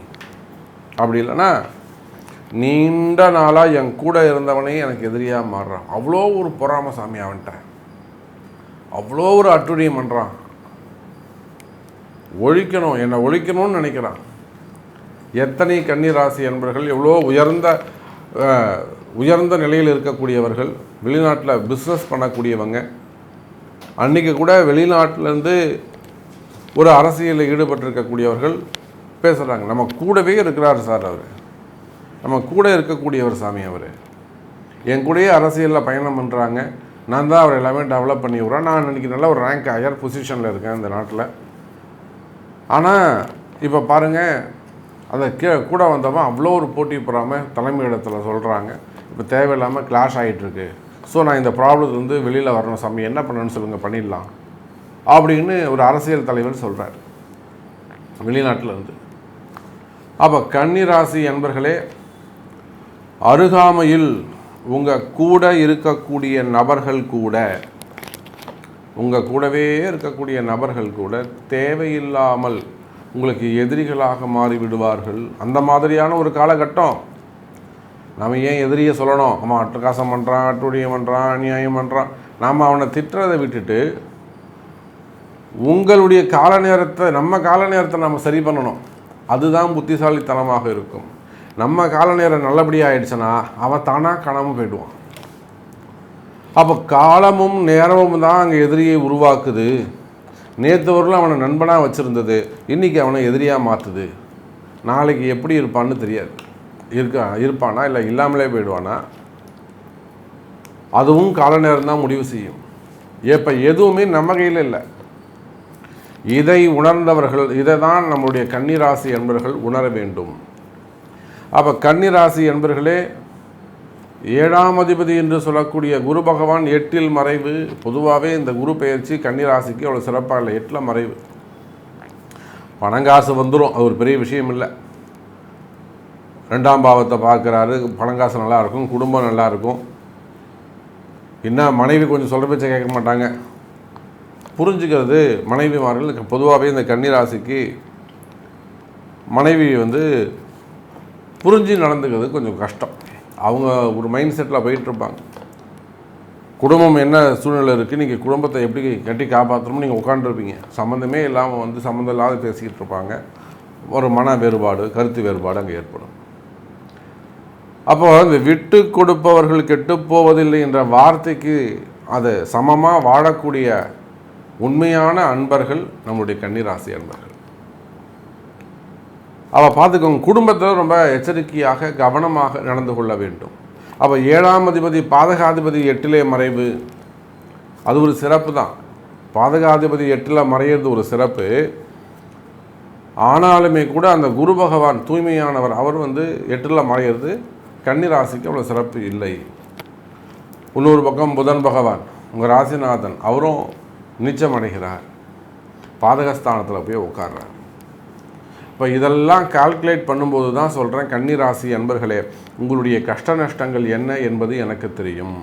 அப்படி இல்லைன்னா நீண்ட நாளாக என் கூட இருந்தவனே எனக்கு எதிரியாக மாறுறான், அவ்வளோ ஒரு பொறாமை சாமி அவன்கிட்ட, அவ்வளோ ஒரு அட்டுழியம் பண்ணுறான், ஒழிக்கணும், என்னை ஒழிக்கணும்னு நினைக்கிறான். எத்தனை கன்னி ராசி என்பர்கள் எவ்வளோ உயர்ந்த நிலையில் இருக்கக்கூடியவர்கள், வெளிநாட்டில் பிஸ்னஸ் பண்ணக்கூடியவங்க, அன்றைக்கி கூட வெளிநாட்டிலேருந்து ஒரு அரசியலில் ஈடுபட்டிருக்கக்கூடியவர்கள் பேசுகிறாங்க, நம்ம கூடவே இருக்கிறார் சார், அவர் நம்ம கூட இருக்கக்கூடியவர் சாமி, அவர் என் கூடயே அரசியலில் பயணம் பண்ணுறாங்க, நான் தான் அவர் எல்லாமே டெவலப் பண்ணி விட்றேன், நான் இன்றைக்கி நல்ல ஒரு ரேங்க் ஹையர் பொசிஷனில் இருக்கேன் இந்த நாட்டில். ஆனால் இப்போ பாருங்கள், அதை கூட வந்தவன் அவ்வளோ ஒரு போட்டி போடாமல் தலைமை இடத்துல சொல்கிறாங்க, இப்போ தேவையில்லாமல் கிளாஷ் ஆகிட்டுருக்கு, ஸோ நான் இந்த ப்ராப்ளத்துலேருந்து வெளியில் வரணும் சாமி, என்ன பண்ணணும்னு சொல்லுங்கள், பண்ணிடலாம் அப்படின்னு ஒரு அரசியல் தலைவர் சொல்கிறார் வெளிநாட்டிலேருந்து. அப்போ கன்னி ராசி என்பர்களே, அருகாமையில் உங்கள் கூட இருக்கக்கூடிய நபர்கள் கூட, உங்கள் கூடவே இருக்கக்கூடிய நபர்கள் கூட தேவையில்லாமல் உங்களுக்கு எதிரிகளாக மாறிவிடுவார்கள். அந்த மாதிரியான ஒரு காலகட்டம். நம்ம ஏன் எதிரியை சொல்லணும், அவன் அட்டகாசம் பண்ணுறான், அட்டுழியம் பண்ணுறான், அநியாயம் பண்ணுறான், நாம் அவனை திட்டுறதை விட்டுட்டு உங்களுடைய கால நேரத்தை, நம்ம கால நேரத்தை நம்ம சரி பண்ணணும். அதுதான் புத்திசாலித்தனமாக இருக்கும். நம்ம கால நேரம் நல்லபடியாக ஆயிடுச்சுன்னா அவன் தானாக காணாமல் போயிடுவான். அப்போ காலமும் நேரமும் தான் அங்கே எதிரியை உருவாக்குது. நேற்று வரலும் அவனை நண்பனாக வச்சுருந்தது இன்றைக்கி அவனை எதிரியாக மாற்றுது. நாளைக்கு எப்படி இருப்பான்னு தெரியாது. இருப்பானா இல்லை இல்லாமலே போயிடுவானா, அதுவும் கால நேரம் தான் முடிவு செய்யும். இப்போ எதுவுமே நம்ம கையில் இல்லை. இதை உணர்ந்தவர்கள், இதை தான் நம்முடைய கன்னிராசி என்பவர்கள் உணர வேண்டும். அப்போ கன்னிராசி என்பவர்களே, 7ஆம் அதிபதி என்று சொல்லக்கூடிய குரு பகவான் 8ல் மறைவு. பொதுவாகவே இந்த குரு பெயர்ச்சி கன்னிராசிக்கு அவ்வளோ சிறப்பாக இல்லை. 8ல் மறைவு. பணங்காசு வந்துடும், அது ஒரு பெரிய விஷயம் இல்லை. 2ஆம் பாவத்தை பார்க்குறாரு, பணங்காசு நல்லாயிருக்கும், குடும்பம் நல்லாயிருக்கும். இன்னும் மனைவி கொஞ்சம் சொல்கிற பேச்சை கேட்க மாட்டாங்க. புரிஞ்சுக்கிறது மனைவிமார்கள் பொதுவாகவே இந்த கன்னிராசிக்கு மனைவி புரிஞ்சு நடந்துக்கிறது கொஞ்சம் கஷ்டம். அவங்க ஒரு மைண்ட் செட்டில் போயிட்டுருப்பாங்க. குடும்பம் என்ன சூழ்நிலை இருக்குது, நீங்கள் குடும்பத்தை எப்படி கட்டி காப்பாற்றணும்னு நீங்கள் உட்காந்துருப்பீங்க. சம்மந்தமே இல்லாமல் சம்மந்தம் இல்லாத பேசிக்கிட்டு இருப்பாங்க. ஒரு மன வேறுபாடு, கருத்து வேறுபாடு அங்கே ஏற்படும். அப்போது இந்த விட்டு கொடுப்பவர்கள் கெட்டுப்போவதில்லை என்ற வார்த்தைக்கு அது சமமாக வாழக்கூடிய உண்மையான அன்பர்கள் நம்முடைய கன்னிராசி அன்பர்கள். அவள் பார்த்துக்கோங்க, குடும்பத்தில் ரொம்ப எச்சரிக்கையாக கவனமாக நடந்து கொள்ள வேண்டும். அப்போ 7ஆம் அதிபதி பாதகாதிபதி 8லே மறைவு, அது ஒரு சிறப்பு தான். பாதகாதிபதி 8ல் மறையிறது ஒரு சிறப்பு. ஆனாலுமே கூட அந்த குரு பகவான் தூய்மையானவர், அவர் 8ல் மறையிறது கன்னிராசிக்கு அவ்வளோ சிறப்பு இல்லை. இன்னொரு பக்கம் புதன் பகவான் உங்கள் ராசிநாதன், அவரும் நீச்சம் அடைகிறார், பாதகஸ்தானத்தில் போய் உட்கார்றார். இப்போ இதெல்லாம் கால்குலேட் பண்ணும்போது தான் சொல்கிறேன், கன்னிராசி அன்பர்களே, உங்களுடைய கஷ்ட நஷ்டங்கள் என்ன என்பது எனக்கு தெரியும்.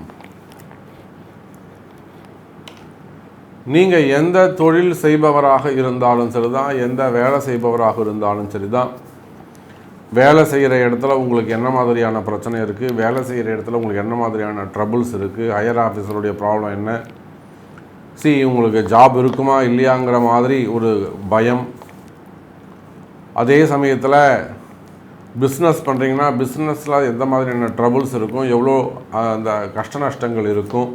நீங்கள் எந்த தொழில் செய்பவராக இருந்தாலும் சரிதான், எந்த வேலை செய்பவராக இருந்தாலும் சரிதான், வேலை செய்கிற இடத்துல உங்களுக்கு என்ன மாதிரியான பிரச்சனை இருக்குது, வேலை செய்கிற இடத்துல உங்களுக்கு என்ன மாதிரியான ட்ரபிள்ஸ் இருக்குது, ஹையர் ஆஃபீஸருடைய ப்ராப்ளம் என்ன, உங்களுக்கு ஜாப் இருக்குமா இல்லையாங்கிற மாதிரி ஒரு பயம். அதே சமயத்தில் பிஸ்னஸ் பண்ணுறீங்கன்னா பிஸ்னஸில் எந்த மாதிரியான ட்ரபிள்ஸ் இருக்கும், எவ்வளோ அந்த கஷ்ட நஷ்டங்கள் இருக்கும்.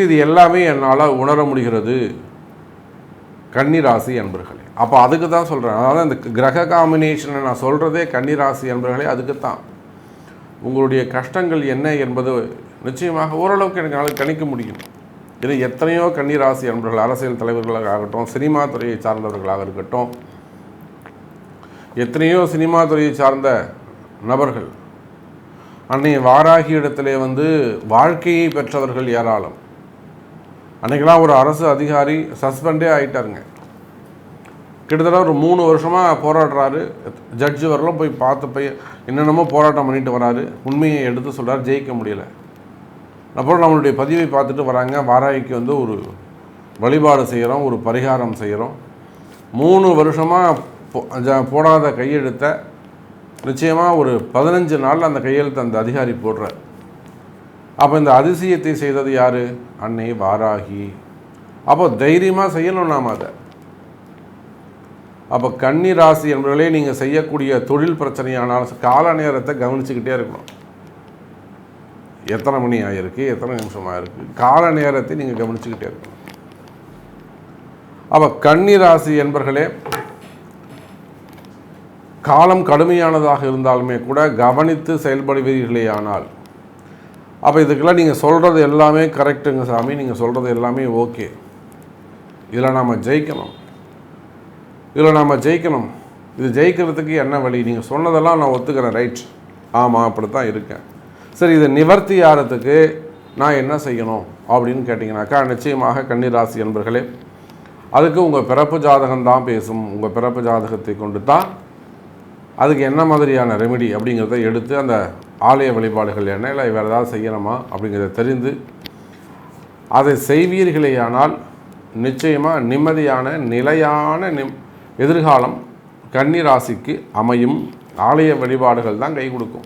இது எல்லாமே என்னால் உணர முடிகிறது கன்னிராசி அன்பர்களே. அப்போ அதுக்கு தான் சொல்கிறேன். அதாவது இந்த கிரக காம்பினேஷனை நான் சொல்கிறதே கன்னிராசி அன்பர்களே அதுக்கு தான். உங்களுடைய கஷ்டங்கள் என்ன என்பது நிச்சயமாக ஓரளவுக்கு எனக்கு கணிக்க முடியும். இது எத்தனையோ கன்னிராசி அன்பர்கள், அரசியல் தலைவர்களாக ஆகட்டும், சினிமா துறையை சார்ந்தவர்களாக இருக்கட்டும், எத்தனையோ சினிமா துறையை சார்ந்த நபர்கள் அன்னைய வாராகி இடத்திலே வாழ்க்கையை பெற்றவர்கள் ஏராளம். அன்றைக்கெல்லாம் ஒரு அரசு அதிகாரி சஸ்பெண்டே ஆகிட்டாருங்க. கிட்டத்தட்ட ஒரு 3 வருஷமாக போராடுறாரு. ஜட்ஜு வரலாம் போய் பார்த்து என்னென்னமோ போராட்டம் பண்ணிட்டு வராரு. உண்மையை எடுத்து சொல்கிறார், ஜெயிக்க முடியலை. அப்புறம் நம்மளுடைய பதிவை பார்த்துட்டு வராங்க. வாராகிக்கு ஒரு வழிபாடு செய்கிறோம், ஒரு பரிகாரம் செய்கிறோம். 3 வருஷமாக போடாத கையெழுத்தை நிச்சயமாக ஒரு 15 நாளில் அந்த கையெழுத்தை அந்த அதிகாரி போடுறார். அப்போ இந்த அதிசயத்தை செய்தது யார்? அன்னை வாராகி. அப்போ தைரியமாக செய்யணும் நாம் அதை. அப்போ கன்னி ராசி என்பவர்களே, நீங்கள் செய்யக்கூடிய தொழில் பிரச்சனையானால் கால நேரத்தை கவனிச்சுக்கிட்டே இருக்கணும். எத்தனை மணி ஆகிருக்கு, எத்தனை நிமிஷம் ஆகிருக்கு, கால நேரத்தை நீங்கள் கவனிச்சுக்கிட்டே இருக்கணும். அப்போ கன்னி ராசி என்பவர்களே, காலம் கடுமையானதாக இருந்தாலுமே கூட கவனித்து செயல்படுவீர்களே ஆனால், அப்போ இதுக்கெல்லாம் நீங்கள் சொல்கிறது எல்லாமே கரெக்டுங்க சாமி, நீங்கள் சொல்கிறது எல்லாமே ஓகே, இதில் நாம் ஜெயிக்கணும், இது ஜெயிக்கிறதுக்கு என்ன வழி? நீங்கள் சொன்னதெல்லாம் நான் ஒத்துக்கிறேன், ரைட், ஆமாம் அப்படி தான் இருக்கேன். சரி, இதை நிவர்த்தி ஆகிறதுக்கு நான் என்ன செய்யணும் அப்படின்னு கேட்டிங்கனாக்கா, நிச்சயமாக கன்னிராசி என்பர்களே, அதுக்கு உங்கள் பிறப்பு ஜாதகம் தான் பேசும். உங்கள் பிறப்பு ஜாதகத்தை கொண்டு தான் அதுக்கு என்ன மாதிரியான ரெமெடி அப்படிங்கிறத எடுத்து அந்த ஆலய வழிபாடுகள் என்ன, இல்லை வேறு ஏதாவது செய்யணுமா அப்படிங்கிறத தெரிந்து அதை செய்வீர்களேயானால் நிச்சயமாக நிம்மதியான நிலையான எதிர்காலம் கன்னிராசிக்கு அமையும். ஆலய வழிபாடுகள் தான் கை கொடுக்கும்.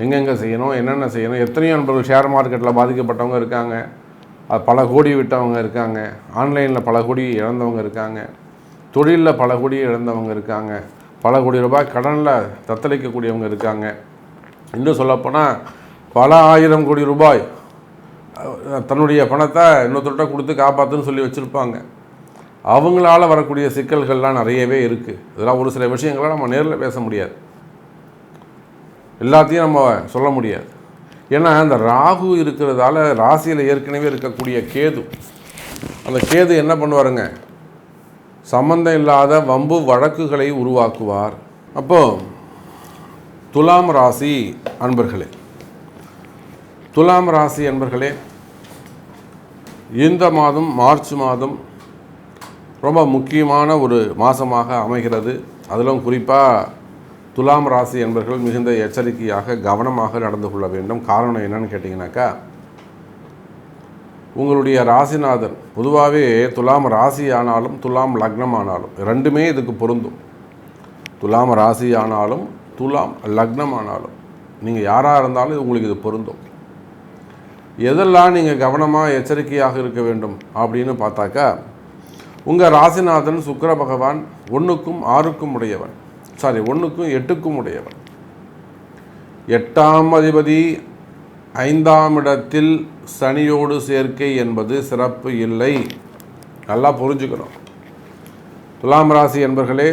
எங்கெங்கே செய்யணும், என்னென்ன செய்யணும். எத்தனையோ நண்பர்கள் ஷேர் மார்க்கெட்டில் பாதிக்கப்பட்டவங்க இருக்காங்க, அது பல கோடி விட்டவங்க இருக்காங்க, ஆன்லைனில் பல கோடி இழந்தவங்க இருக்காங்க, தொழிலில் பல கோடி இழந்தவங்க இருக்காங்க, பல கோடி ரூபாய் கடனில் தத்தளிக்கக்கூடியவங்க இருக்காங்க. இன்னும் சொல்லப்போனால் பல 1000 கோடி ரூபாய் தன்னுடைய பணத்தை இன்னொருத்தர்கிட்ட கொடுத்து காப்பாற்றுன்னு சொல்லி வச்சுருப்பாங்க. அவங்களால வரக்கூடிய சிக்கல்கள்லாம் நிறையவே இருக்குது. இதெல்லாம் ஒரு சில விஷயங்களை நம்ம நேரில் பேச முடியாது, எல்லாத்தையும் நம்ம சொல்ல முடியாது. ஏன்னா அந்த ராகு இருக்கிறதால ராசியில் ஏற்கனவே இருக்கக்கூடிய கேது, அந்த கேது என்ன பண்ணுவாருங்க, சம்பந்தம் இல்லாத வம்பு வழக்குகளை உருவாக்குவார். அப்போது துலாம் ராசி அன்பர்களே, இந்த மாதம் மார்ச் மாதம் ரொம்ப முக்கியமான ஒரு மாதமாக அமைகிறது. அதிலும் குறிப்பாக துலாம் ராசி என்பர்கள் மிகுந்த எச்சரிக்கையாக கவனமாக நடந்து கொள்ள வேண்டும். காரணம் என்னன்னு கேட்டிங்கனாக்கா, உங்களுடைய ராசிநாதன் பொதுவாகவே துலாம் ராசி ஆனாலும் துலாம் லக்னம் ஆனாலும் ரெண்டுமே இதுக்கு பொருந்தும். துலாம் ராசி ஆனாலும் துலாம் லக்னம் ஆனாலும் நீங்கள் யாராக இருந்தாலும் உங்களுக்கு இது பொருந்தும். எதெல்லாம் நீங்கள் கவனமாக எச்சரிக்கையாக இருக்க வேண்டும் அப்படின்னு பார்த்தாக்கா, உங்கள் ராசிநாதன் சுக்கிர பகவான் 1க்கும் 6க்கும் உடையவன், 1க்கும் 8க்கும் உடையவன். 8ஆம் அதிபதி 5ஆம் இடத்தில் சனியோடு சேர்க்கை என்பது சிறப்பு இல்லை. நல்லா புரிஞ்சுக்கணும். துலாம் ராசி என்பர்களே,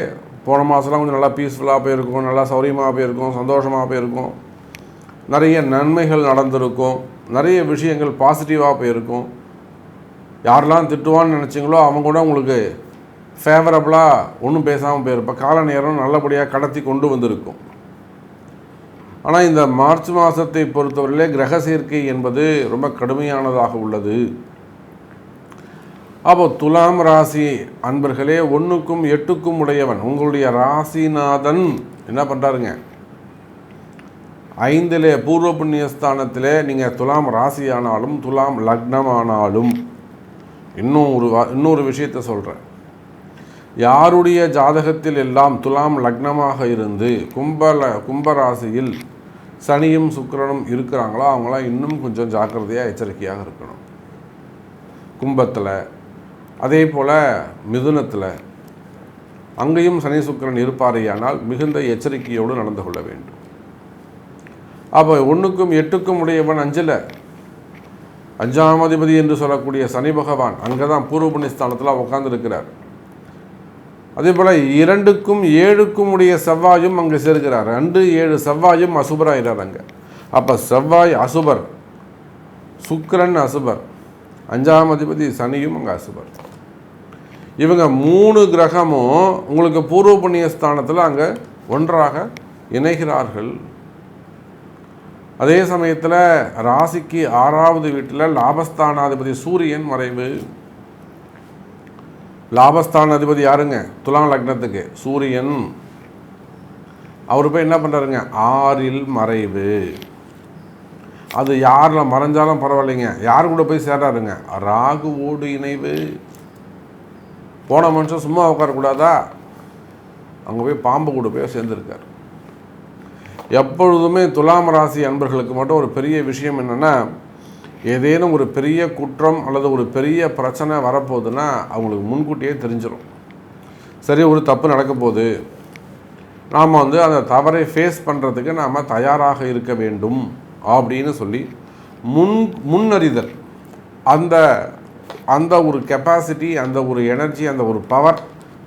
போன மாதம்லாம் கொஞ்சம் நல்லா பீஸ்ஃபுல்லாக போயிருக்கும், நல்லா சௌரியமாக போயிருக்கும், சந்தோஷமாக போயிருக்கும், நிறைய நன்மைகள் நடந்திருக்கும், நிறைய விஷயங்கள் பாசிட்டிவாக போயிருக்கும். யாரெல்லாம் திட்டுவான்னு நினச்சிங்களோ அவங்க கூட உங்களுக்கு ஃபேவரபுளாக ஒன்றும் பேசாமல் போயிருப்ப. கால நேரம் நல்லபடியாக கடத்தி கொண்டு வந்திருக்கும். ஆனால் இந்த மார்ச் மாதத்தை பொறுத்தவரையிலே கிரக சேர்க்கை என்பது ரொம்ப கடுமையானதாக உள்ளது. அப்போ துலாம் ராசி அன்பர்களே, 1க்கும் 8க்கும் உடையவன் உங்களுடைய ராசிநாதன் என்ன பண்ணுறாருங்க, 5லே பூர்வ புண்ணியஸ்தானத்திலே நீங்கள் துலாம் ராசி ஆனாலும் துலாம் லக்னம் ஆனாலும், இன்னொரு விஷயத்தை சொல்கிறேன், யாருடைய ஜாதகத்தில் எல்லாம் துலாம் லக்னமாக இருந்து கும்பராசியில் சனியும் சுக்கிரனும் இருக்கிறாங்களோ அவங்களாம் இன்னும் கொஞ்சம் ஜாக்கிரதையாக எச்சரிக்கையாக இருக்கணும். கும்பத்தில், அதே போல் மிதுனத்தில் அங்கேயும் சனி சுக்கிரன் இருப்பாரேயானால் மிகுந்த எச்சரிக்கையோடு நடந்து கொள்ள வேண்டும். அப்போ 1க்கும் 8க்கும் உடையவன் 5ல் 5ஆம் அதிபதி என்று சொல்லக்கூடிய சனி பகவான் அங்கே தான் பூர்வ புண்ணியஸ்தானத்தில் உட்கார்ந்துருக்கிறார். அதே போல் 2க்கும் 7க்கும் உடைய செவ்வாயும் அங்கே சேர்க்கிறார். 2, 7 செவ்வாயும் அசுபராகிறார் அங்கே. அப்போ செவ்வாய் அசுபர், சுக்கிரன் அசுபர், 5ஆம் அதிபதி சனியும் அங்கே அசுபர். இவங்க 3 கிரகமும் உங்களுக்கு பூர்வ புண்ணியஸ்தானத்தில் அங்கே ஒன்றாக இணைகிறார்கள். அதே சமயத்தில் ராசிக்கு 6வது வீட்டில் லாபஸ்தானாதிபதி சூரியன் மறைவு. லாபஸ்தானாதிபதி யாருங்க? துலாம் லக்னத்துக்கு சூரியன். அவர் போய் என்ன பண்ணுறாருங்க? 6ல் மறைவு. அது யாரில் மறைஞ்சாலும் பரவாயில்லைங்க, யார் கூட போய் சேர்றாருங்க? ராகுவோடு இணைவு. போன மனுஷன் சும்மா உட்காரக்கூடாதா? அங்கே போய் பாம்பு கூட போய் சேர்ந்துருக்கார். எப்பொழுதுமே துலாம் ராசி அன்பர்களுக்கு மட்டும் ஒரு பெரிய விஷயம் என்னென்னா, ஏதேனும் ஒரு பெரிய குற்றம் அல்லது ஒரு பெரிய பிரச்சனை வரப்போகுதுன்னா அவங்களுக்கு முன்கூட்டியே தெரிஞ்சிடும். சரி, ஒரு தப்பு நடக்க போகுது, நாம் அந்த தவறை ஃபேஸ் பண்ணுறதுக்கு நாம் தயாராக இருக்க வேண்டும் அப்படின்னு சொல்லி முன்னறிதல், அந்த ஒரு கெப்பாசிட்டி, அந்த ஒரு எனர்ஜி, அந்த ஒரு பவர்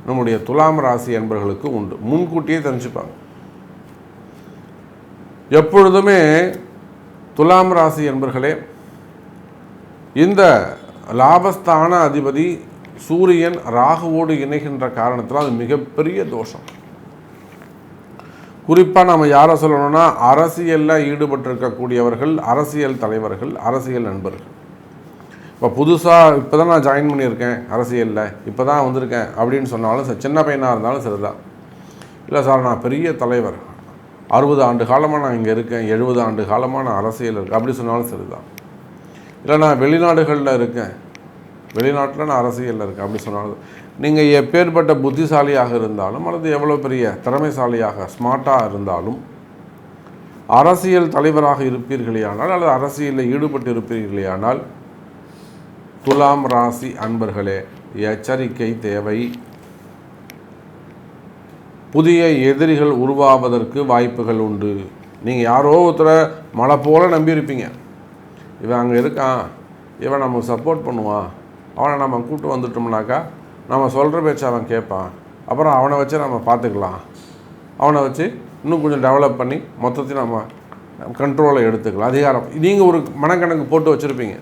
நம்முடைய துலாம் ராசி அன்பர்களுக்கு உண்டு. முன்கூட்டியே தெரிஞ்சுப்பாங்க. எப்பொழுதுமே துலாம் ராசி என்பர்களே, இந்த லாபஸ்தான அதிபதி சூரியன் ராகுவோடு இணைகின்ற காரணத்தில் அது மிகப்பெரிய தோஷம். குறிப்பாக நம்ம யாரை சொல்லணும்னா, அரசியலில் ஈடுபட்டிருக்கக்கூடியவர்கள், அரசியல் தலைவர்கள், அரசியல் நண்பர்கள். இப்போ புதுசாக இப்போ தான் நான் ஜாயின் பண்ணியிருக்கேன் அரசியலில், இப்போ தான் வந்திருக்கேன் அப்படின்னு சொன்னாலும் சரி, சின்ன பையனாக இருந்தாலும் சரிதான். இல்லை சார், நான் பெரிய தலைவர், 60 ஆண்டு காலமாக நான் இங்கே இருக்கேன், 70 ஆண்டு காலமாக நான் அரசியல் இருக்கேன் அப்படி சொன்னாலும் சரிதான். இல்லை நான் வெளிநாடுகளில் இருக்கேன், வெளிநாட்டில் நான் அரசியலில் இருக்கேன் அப்படி சொன்னாலும், நீங்கள் எப்பேற்பட்ட புத்திசாலியாக இருந்தாலும் அல்லது எவ்வளோ பெரிய திறமைசாலியாக ஸ்மார்ட்டாக இருந்தாலும் அரசியல் தலைவராக இருப்பீர்களேயானால் அல்லது அரசியலில் ஈடுபட்டு இருப்பீர்களேயானால் துலாம் ராசி அன்பர்களே, எச்சரிக்கை தேவை. புதிய எதிரிகள் உருவாவதற்கு வாய்ப்புகள் உண்டு. நீங்கள் யாரோ ஒருத்தரை மழை போல் நம்பியிருப்பீங்க, இவன் அங்கே இருக்கான், இவன் நமக்கு சப்போர்ட் பண்ணுவான், அவனை நம்ம கூப்பிட்டு வந்துட்டோம்னாக்கா நம்ம சொல்கிற பேச்சு அவன் கேட்பான், அப்புறம் அவனை வச்சு நம்ம பார்த்துக்கலாம், அவனை வச்சு இன்னும் கொஞ்சம் டெவலப் பண்ணி மொத்தத்தையும் நம்ம கண்ட்ரோலை எடுத்துக்கலாம், அதிகாரம். நீங்கள் ஒரு மனக்கணக்கு போட்டு வச்சுருப்பீங்க.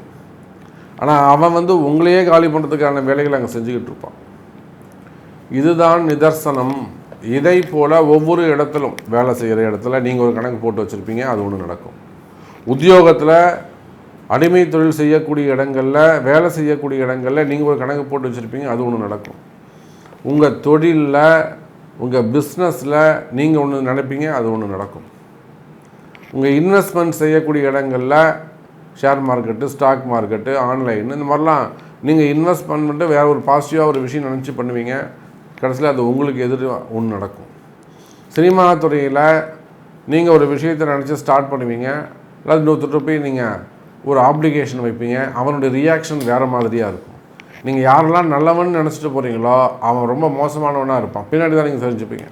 ஆனால் அவன் உங்களையே காலி பண்ணுறதுக்கான வேலைகளை அங்கே செஞ்சுக்கிட்டு இருப்பான். இதுதான் நிதர்சனம். இதை போல் ஒவ்வொரு இடத்திலும், வேலை செய்கிற இடத்துல நீங்கள் ஒரு கணக்கு போட்டு வச்சுருப்பீங்க, அது ஒன்று நடக்கும். உத்தியோகத்தில், அடிமை தொழில் செய்யக்கூடிய இடங்களில், வேலை செய்யக்கூடிய இடங்களில் நீங்கள் ஒரு கணக்கு போட்டு வச்சுருப்பீங்க, அது ஒன்று நடக்கும். உங்கள் தொழிலில், உங்கள் பிஸ்னஸில் நீங்கள் ஒன்று நினைப்பீங்க, அது ஒன்று நடக்கும். உங்கள் இன்வெஸ்ட்மெண்ட் செய்யக்கூடிய இடங்களில், share market, stock market, online, இந்த மாதிரிலாம் நீங்கள் இன்வெஸ்ட் பண்ணிட்டு வேறு ஒரு பாசிட்டிவாக ஒரு விஷயம் நினச்சி பண்ணுவீங்க, கடைசியில் அது உங்களுக்கு எதிராக ஒன்று நடக்கும். சினிமா துறையில் நீங்கள் ஒரு விஷயத்தை நினச்சி ஸ்டார்ட் பண்ணுவீங்க, அல்லது இன்னொருத்தர் போய் நீங்கள் ஒரு ஆப்ளிகேஷன் வைப்பீங்க, அவனுடைய ரியாக்ஷன் வேறு மாதிரியாக இருக்கும். நீங்கள் யாரெல்லாம் நல்லவன் நினச்சிட்டு போகிறீங்களோ அவன் ரொம்ப மோசமானவனாக இருப்பான், பின்னாடி தான் நீங்கள் தெரிஞ்சுப்பீங்க.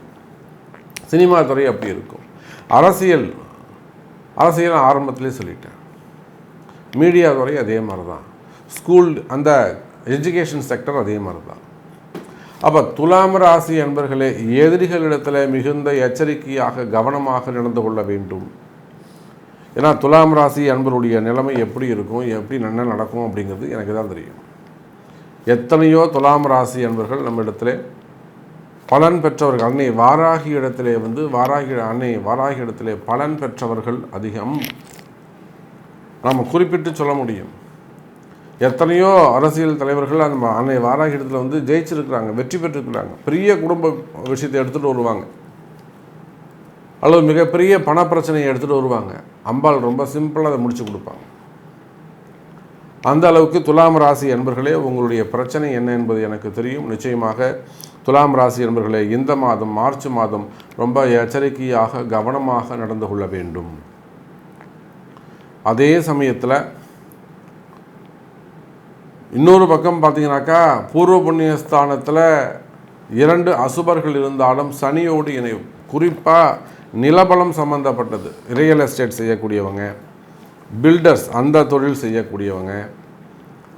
சினிமா துறை அப்படி இருக்கும். அரசியல் ஆரம்பத்திலே சொல்லிட்டேன். மீடியா துறை அதே மாதிரி தான். ஸ்கூல், அந்த எஜுகேஷன் செக்டர் அதே மாதிரி தான். அப்போ துலாம் ராசி என்பர்களே, எதிரிகளிடத்தில் மிகுந்த எச்சரிக்கையாக கவனமாக நடந்து கொள்ள வேண்டும். ஏன்னா துலாம் ராசி அன்பருடைய நிலைமை எப்படி இருக்கும், எப்படி என்ன நடக்கும் அப்படிங்கிறது எனக்கு தான் தெரியும். எத்தனையோ துலாம் ராசி அன்பர்கள் நம்ம இடத்துல பலன் பெற்றவர்கள், அன்னை வாராகி இடத்திலே வாராகி இடத்திலே பலன் பெற்றவர்கள் அதிகம். நாம் குறிப்பிட்டு சொல்ல முடியும். எத்தனையோ அரசியல் தலைவர்கள் அந்த அன்னை வாராகி இடத்துல ஜெயிச்சிருக்கிறாங்க, வெற்றி பெற்றிருக்கிறாங்க. பெரிய குடும்ப விஷயத்தை எடுத்துகிட்டு வருவாங்க, அல்லது மிகப்பெரிய பண பிரச்சனையை எடுத்துகிட்டு வருவாங்க. அம்பாள் ரொம்ப சிம்பிளாக அதை முடிச்சு கொடுப்பாங்க. அந்த அளவுக்கு துலாம் ராசி என்பர்களே உங்களுடைய பிரச்சனை என்ன என்பது எனக்கு தெரியும். நிச்சயமாக துலாம் ராசி என்பர்களே இந்த மாதம் மார்ச் மாதம் ரொம்ப எச்சரிக்கையாக கவனமாக நடந்து கொள்ள வேண்டும். அதே சமயத்தில் இன்னொரு பக்கம் பார்த்தீங்கன்னாக்கா பூர்வ புண்ணியஸ்தானத்தில் 2 அசுபர்கள் இருந்தாலும் சனியோடு இணையும். குறிப்பாக நிலபலம் சம்பந்தப்பட்டது, ரியல் எஸ்டேட் செய்யக்கூடியவங்க, பில்டர்ஸ் அந்த தொழில் செய்யக்கூடியவங்க,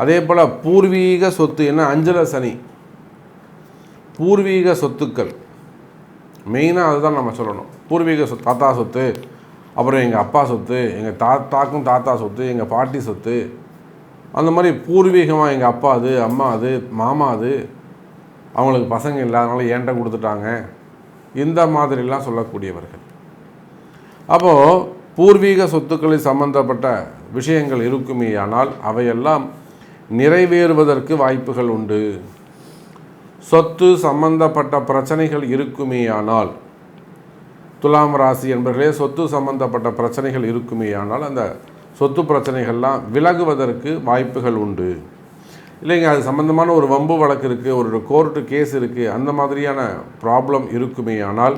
அதே போல் பூர்வீக சொத்து, என்ன 5ல் சனி, பூர்வீக சொத்துக்கள் மெயினாக அதுதான் நம்ம சொல்லணும். பூர்வீக சொத்து, தாத்தா சொத்து, அப்புறம் எங்கள் அப்பா சொத்து, எங்கள் தாத்தாக்கும் தாத்தா சொத்து, எங்கள் பாட்டி சொத்து, அந்த மாதிரி பூர்வீகமாக எங்கள் அப்பா அது, அம்மா அது, மாமா அது, அவங்களுக்கு பசங்க இல்லாதனால ஏன்ட்ட கொடுத்துட்டாங்க, இந்த மாதிரிலாம் சொல்லக்கூடியவர்கள். அப்போது பூர்வீக சொத்துக்களை சம்பந்தப்பட்ட விஷயங்கள் இருக்குமேயானால் அவையெல்லாம் நிறைவேறுவதற்கு வாய்ப்புகள் உண்டு. சொத்து சம்பந்தப்பட்ட பிரச்சனைகள் இருக்குமேயானால், துலாம் ராசி என்பர்களே சொத்து சம்பந்தப்பட்ட பிரச்சனைகள் இருக்குமேயானால் அந்த சொத்து பிரச்சனைகள்லாம் விலகுவதற்கு வாய்ப்புகள் உண்டு. இல்லைங்க அது சம்பந்தமான ஒரு வம்பு வழக்கு இருக்குது, ஒரு கோர்ட்டு கேஸ் இருக்குது, அந்த மாதிரியான ப்ராப்ளம் இருக்குமேயானால்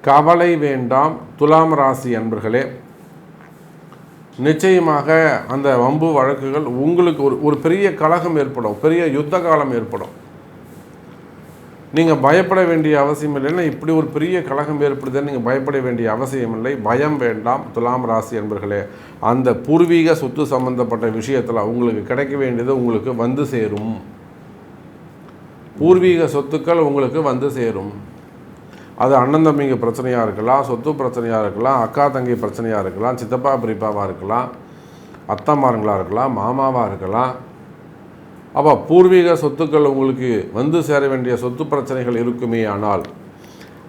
கவலை வேண்டாம் துலாம் ராசி அன்பர்களே. நிச்சயமாக அந்த வம்பு வழக்குகள் உங்களுக்கு ஒரு பெரிய கலகம் ஏற்படும், பெரிய யுத்த காலம் ஏற்படும். நீங்கள் பயப்பட வேண்டிய அவசியம் இல்லைன்னா இப்படி ஒரு பெரிய கலகம் ஏற்படுதுன்னு நீங்கள் பயப்பட வேண்டிய அவசியம் இல்லை. பயம் வேண்டாம் துலாம் ராசி அன்பர்களே. அந்த பூர்வீக சொத்து சம்பந்தப்பட்ட விஷயத்தில் உங்களுக்கு கிடைக்க வேண்டியது உங்களுக்கு வந்து சேரும். பூர்வீக சொத்துக்கள் உங்களுக்கு வந்து சேரும். அது அண்ணன் தம்பிங்க பிரச்சனையாக இருக்கலாம், சொத்து பிரச்சனையாக இருக்கலாம், அக்கா தங்கி பிரச்சனையாக இருக்கலாம், சித்தப்பா பிரிப்பாவாக இருக்கலாம், அத்தம்மாருங்களாக இருக்கலாம், மாமாவாக இருக்கலாம். அப்போ பூர்வீக சொத்துக்கள் உங்களுக்கு வந்து சேர வேண்டிய சொத்து பிரச்சனைகள் இருக்குமே ஆனால்,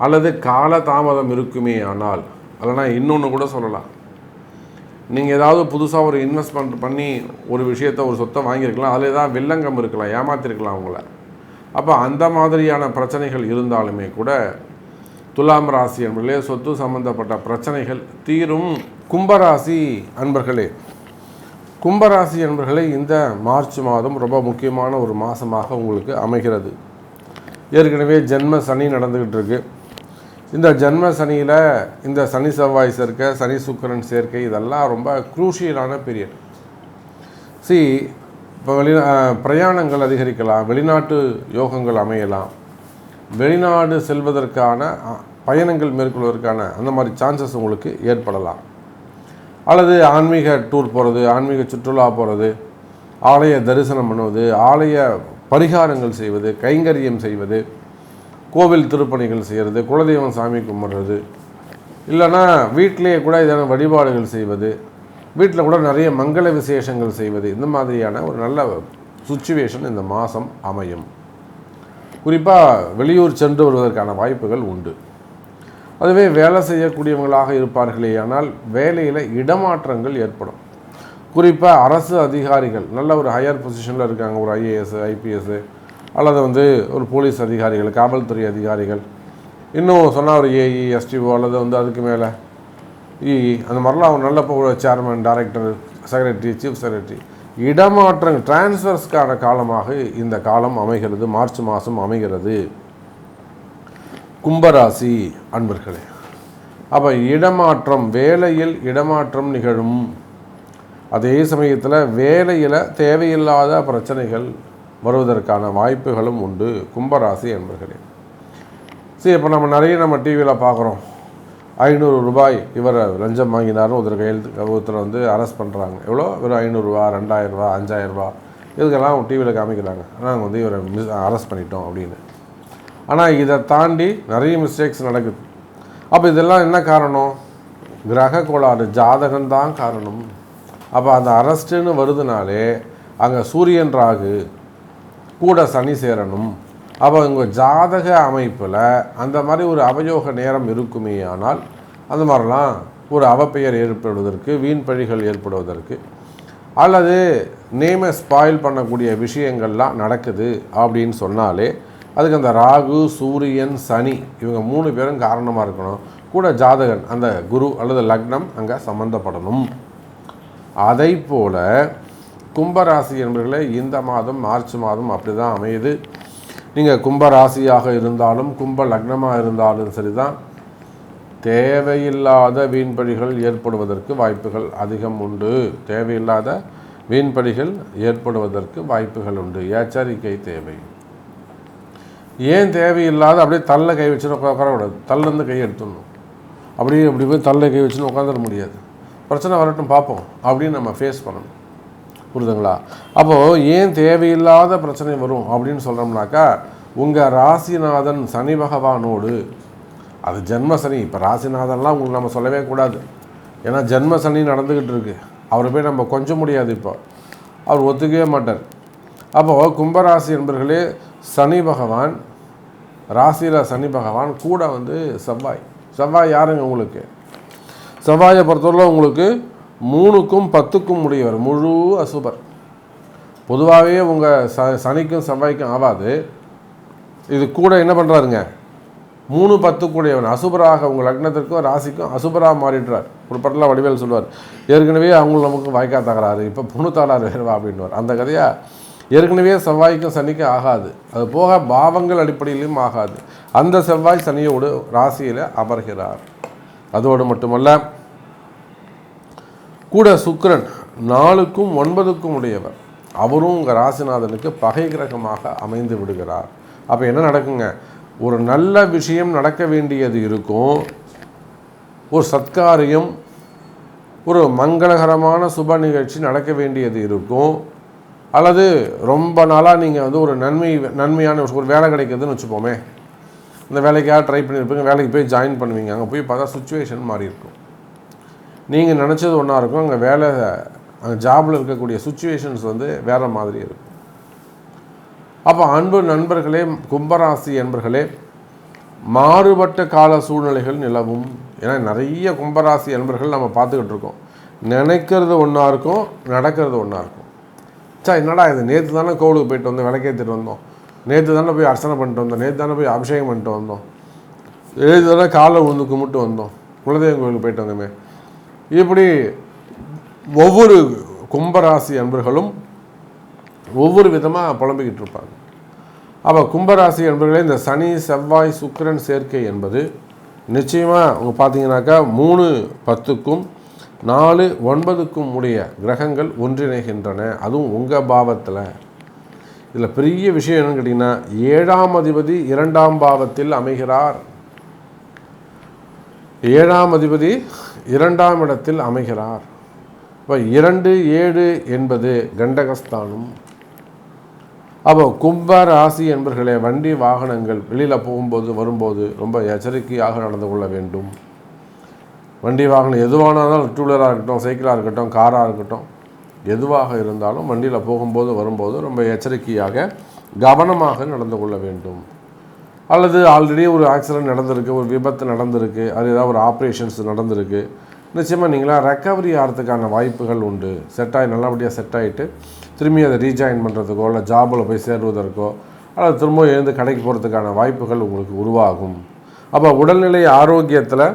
அல்லது கால தாமதம் இருக்குமே ஆனால், இல்லைனா இன்னொன்று கூட சொல்லலாம், நீங்கள் ஏதாவது புதுசாக ஒரு இன்வெஸ்ட்மெண்ட் பண்ணி ஒரு விஷயத்தை ஒரு சொத்தை வாங்கியிருக்கலாம், அதில் ஏதாவது வில்லங்கம் இருக்கலாம், ஏமாற்றிருக்கலாம் உங்களை. அப்போ அந்த மாதிரியான பிரச்சனைகள் இருந்தாலுமே கூட துலாம் ராசி என்பர்களே சொத்து சம்பந்தப்பட்ட பிரச்சனைகள் தீரும். கும்பராசி அன்பர்களே, கும்பராசி என்பர்களே இந்த மார்ச் மாதம் ரொம்ப முக்கியமான ஒரு மாதமாக உங்களுக்கு அமைகிறது. ஏற்கனவே ஜென்ம சனி நடந்துக்கிட்டு இருக்கு. இந்த ஜென்ம சனியில் இந்த சனி செவ்வாய் சேர்க்கை, சனி சுக்கிரன் சேர்க்கை, இதெல்லாம் ரொம்ப குரூஷியலான பீரியட். இப்போ பிரயாணங்கள் அதிகரிக்கலாம், வெளிநாட்டு யோகங்கள் அமையலாம், வெளிநாடு செல்வதற்கான பயணங்கள் மேற்கொள்வதற்கான அந்த மாதிரி சான்சஸ் உங்களுக்கு ஏற்படலாம். அல்லது ஆன்மீக டூர் போகிறது, ஆன்மீக சுற்றுலா போகிறது, ஆலய தரிசனம் பண்ணுவது, ஆலய பரிகாரங்கள் செய்வது, கைங்கரியம் செய்வது, கோவில் திருப்பணிகள் செய்கிறது, குலதெய்வம் சாமி கும்பிட்றது, இல்லைன்னா வீட்டிலேயே கூட இதான வழிபாடுகள் செய்வது, வீட்டில் கூட நிறைய மங்கள விசேஷங்கள் செய்வது, இந்த மாதிரியான ஒரு நல்ல சுச்சுவேஷன் இந்த மாதம் அமையும். குறிப்பாக வெளியூர் சென்று வருவதற்கான வாய்ப்புகள் உண்டு. அதுவே வேலை செய்யக்கூடியவங்களாக இருப்பார்களே ஆனால் வேலையில் இடமாற்றங்கள் ஏற்படும். குறிப்பாக அரசு அதிகாரிகள் நல்ல ஒரு ஹையர் பொசிஷனில் இருக்காங்க, ஒரு IAS IPS அல்லது ஒரு போலீஸ் அதிகாரிகள், காவல்துறை அதிகாரிகள், இன்னும் சொன்னால் ஒரு AE STO அல்லது அதுக்கு மேலே EE, அந்த மாதிரிலாம் அவங்க நல்ல chairman, director, secretary, chief secretary, இடமாற்றங்கள் டிரான்ஸ்ஃபர்ஸ்க்கான காலமாக இந்த காலம் அமைகிறது. மார்ச் மாதம் அமைகிறது கும்பராசி அன்பர்களே. அப்போ இடமாற்றம், வேலையில் இடமாற்றம் நிகழும். அதே சமயத்தில் வேலையில் தேவையில்லாத பிரச்சனைகள் வருவதற்கான வாய்ப்புகளும் உண்டு கும்பராசி அன்பர்களே. இப்போ நம்ம டிவியில் பார்க்குறோம், 500 ரூபாய் இவர் லஞ்சம் வாங்கினார்னு ஒருத்தர் அரெஸ்ட் பண்ணுறாங்க. எவ்வளோ? வெறும் 500 ரூபா, 2000 ரூபா, 5000 ரூபா, இதுக்கெல்லாம் டிவியில் காமிக்கிறாங்க. நாங்கள் இவரை அரெஸ்ட் பண்ணிட்டோம் அப்படின்னு. ஆனால் இதை தாண்டி நிறைய மிஸ்டேக்ஸ் நடக்குது. அப்போ இதெல்லாம் என்ன காரணம்? கிரக கோளாறு, ஜாதகம்தான் காரணம். அப்போ அந்த அரெஸ்ட்டுன்னு வருதுனாலே அங்கே சூரியன் ராகு கூட சனி சேரணும். அப்போ உங்கள் ஜாதக அமைப்பில் அந்த மாதிரி ஒரு அவயோக நேரம் இருக்குமே ஆனால் அந்த மாதிரிலாம் ஒரு அவப்பெயர் ஏற்படுவதற்கு, வீண் பழிகள் ஏற்படுவதற்கு, அல்லது நேமை ஸ்பாயில் பண்ணக்கூடிய விஷயங்கள்லாம் நடக்குது அப்படின்னு சொன்னாலே அதுக்கு அந்த ராகு, சூரியன், சனி இவங்க 3 பேரும் காரணமாக இருக்கணும். கூட ஜாதகன், அந்த குரு அல்லது லக்னம் அங்கே சம்மந்தப்படணும். அதை போல் கும்பராசி என்பவர்களே, இந்த மாதம் மார்ச் மாதம் அப்படி தான் அமையுது. நீங்கள் கும்பராசியாக இருந்தாலும் கும்ப லக்னமாக இருந்தாலும் சரி தான், தேவையில்லாத வீண்படிகள் ஏற்படுவதற்கு வாய்ப்புகள் அதிகம் உண்டு. தேவையில்லாத வீண்படிகள் ஏற்படுவதற்கு வாய்ப்புகள் உண்டு. எச்சரிக்கை தேவை. ஏன் தேவையில்லாத அப்படியே தள்ள கை வச்சுன்னு உட்காரக்கூடாது. தள்ளிருந்து கை எடுத்துடணும். அப்படியே அப்படி போய் தள்ள கை வச்சுன்னு உட்காந்துட முடியாது. பிரச்சனை வரட்டும் பார்ப்போம் அப்படின்னு நம்ம ஃபேஸ் பண்ணணும். புரியுதுங்களா? அப்போது ஏன் தேவையில்லாத பிரச்சனை வரும் அப்படின்னு சொல்கிறோம்னாக்கா, உங்கள் ராசிநாதன் சனி பகவானோடு, அது ஜென்ம சனி. இப்போ ராசிநாதன்லாம் உங்களுக்கு நம்ம சொல்லவே கூடாது. ஏன்னா ஜென்ம சனி நடந்துக்கிட்டு இருக்குது. அவரை போய் நம்ம கொஞ்சம் முடியாது. இப்போ அவர் ஒத்துக்கவே மாட்டார். அப்போது கும்பராசி என்பர்களே, சனி பகவான் ராசியில், சனி பகவான் கூட செவ்வாய் யாருங்க உங்களுக்கு? செவ்வாயை பொறுத்தவரை உங்களுக்கு 3க்கும் 10க்கும் உடையவர், முழு அசுபர். பொதுவாகவே உங்கள் சனிக்கும் செவ்வாய்க்கும் ஆகாது. இது கூட என்ன பண்ணுறாருங்க, 3, 10 கூடியவன் அசுபராக உங்கள் லக்னத்திற்கும் ராசிக்கும் அசுபராக மாறிடுறார். ஒரு படத்தில் வடிவேல் சொல்லுவார், ஏற்கனவே அவங்களும் நமக்கு வாய்க்கா தகராறு, இப்போ பொண்ணு தாளார் வேறுவா அப்படின்வார். அந்த கதையாக ஏற்கனவே செவ்வாய்க்கும் சனிக்கும் ஆகாது. அது போக பாவங்கள் அடிப்படையிலும் ஆகாது. அந்த செவ்வாய் சனியோடு ராசியில் அமர்கிறார். அதோடு மட்டுமல்ல, கூட சுக்கிரன் 4க்கும் 9க்கும் உடையவர். அவரும் உங்கள் ராசிநாதனுக்கு பகை கிரகமாக அமைந்து விடுகிறார். அப்போ என்ன நடக்குங்க, ஒரு நல்ல விஷயம் நடக்க வேண்டியது இருக்கும், ஒரு சத்காரியம், ஒரு மங்களகரமான சுப நிகழ்ச்சி நடக்க வேண்டியது இருக்கும், அல்லது ரொம்ப நாளாக நீங்கள் ஒரு நன்மையான ஒரு வேலை கிடைக்கிறதுன்னு வச்சுப்போமே. இந்த வேலைக்காக ட்ரை பண்ணியிருப்பீங்க, வேலைக்கு போய் ஜாயின் பண்ணுவீங்க. அங்கே போய் பார்த்தா சுச்சுவேஷன் மாறி இருக்கும். நீங்கள் நினச்சது ஒன்றா இருக்கும், அங்கே அங்கே ஜாபில் இருக்கக்கூடிய சுச்சுவேஷன்ஸ் வேறு மாதிரி இருக்கும். அப்போ அன்பு நண்பர்களே, கும்பராசி என்பர்களே, மாறுபட்ட கால சூழ்நிலைகள் நிலவும். ஏன்னா நிறைய கும்பராசி என்பர்கள் நம்ம பார்த்துக்கிட்டு இருக்கோம். நினைக்கிறது ஒன்றா இருக்கும், நடக்கிறது ஒன்றா இருக்கும். என்னடா இது, நேற்று தானே கோவிலுக்கு போயிட்டு வந்தோம், விளக்கேற்றிட்டு வந்தோம், நேற்று தானே போய் அர்ச்சனை பண்ணிட்டு வந்தோம், நேற்று தானே போய் அபிஷேகம் பண்ணிட்டு வந்தோம், நேற்று தானே காலை உழுந்து கும்பிட்டு வந்தோம், குலதெய்வம் கோவிலுக்கு போயிட்டு வந்தோமே. இப்படி ஒவ்வொரு கும்பராசி அன்பர்களும் ஒவ்வொரு விதமாக புலம்பிக்கிட்டு இருப்பாங்க. அப்போ கும்பராசி அன்பர்களே, இந்த சனி செவ்வாய் சுக்கிரன் சேர்க்கை என்பது நிச்சயமாக அவங்க பார்த்தீங்கன்னாக்கா 3, 10க்கும் 4, 9க்கும் உடைய கிரகங்கள் ஒன்றிணைகின்றன. அதுவும் உங்கள் பாவத்தில். இதில் பெரிய விஷயம் என்னன்னு கேட்டிங்கன்னா, 7ஆம் அதிபதி 2ஆம் பாவத்தில் அமைகிறார். 7ஆம் அதிபதி 2ஆம் இடத்தில் அமைகிறார். இப்போ 2, 7 என்பது கண்டகஸ்தானம். அப்போ கும்ப ராசி என்பர்களே, வண்டி வாகனங்கள் வெளியில் போகும்போது வரும்போது ரொம்ப எச்சரிக்கையாக நடந்து கொள்ள வேண்டும். வண்டி வாகனம் எதுவானாலும், 2 வீலராக இருக்கட்டும், சைக்கிளாக இருக்கட்டும், காராக இருக்கட்டும், எதுவாக இருந்தாலும் வண்டியில் போகும்போது வரும்போது ரொம்ப எச்சரிக்கையாக கவனமாக நடந்து கொள்ள வேண்டும். அல்லது ஆல்ரெடி ஒரு ஆக்சிடென்ட் நடந்திருக்கு, ஒரு விபத்து நடந்திருக்கு, அது ஏதாவது ஒரு ஆப்ரேஷன்ஸ் நடந்திருக்கு, நிச்சயமாக நீங்களாம் ரெக்கவரி ஆகிறதுக்கான வாய்ப்புகள் உண்டு. நல்லபடியாக செட் ஆகிட்டு திரும்பி அதை ரீஜாயின் பண்ணுறதுக்கோ, இல்லை ஜாபில் போய் சேருவதற்கோ, அல்லது திரும்ப எழுந்து கடைக்கு போகிறதுக்கான வாய்ப்புகள் உங்களுக்கு உருவாகும். அப்போ உடல்நிலை ஆரோக்கியத்தில்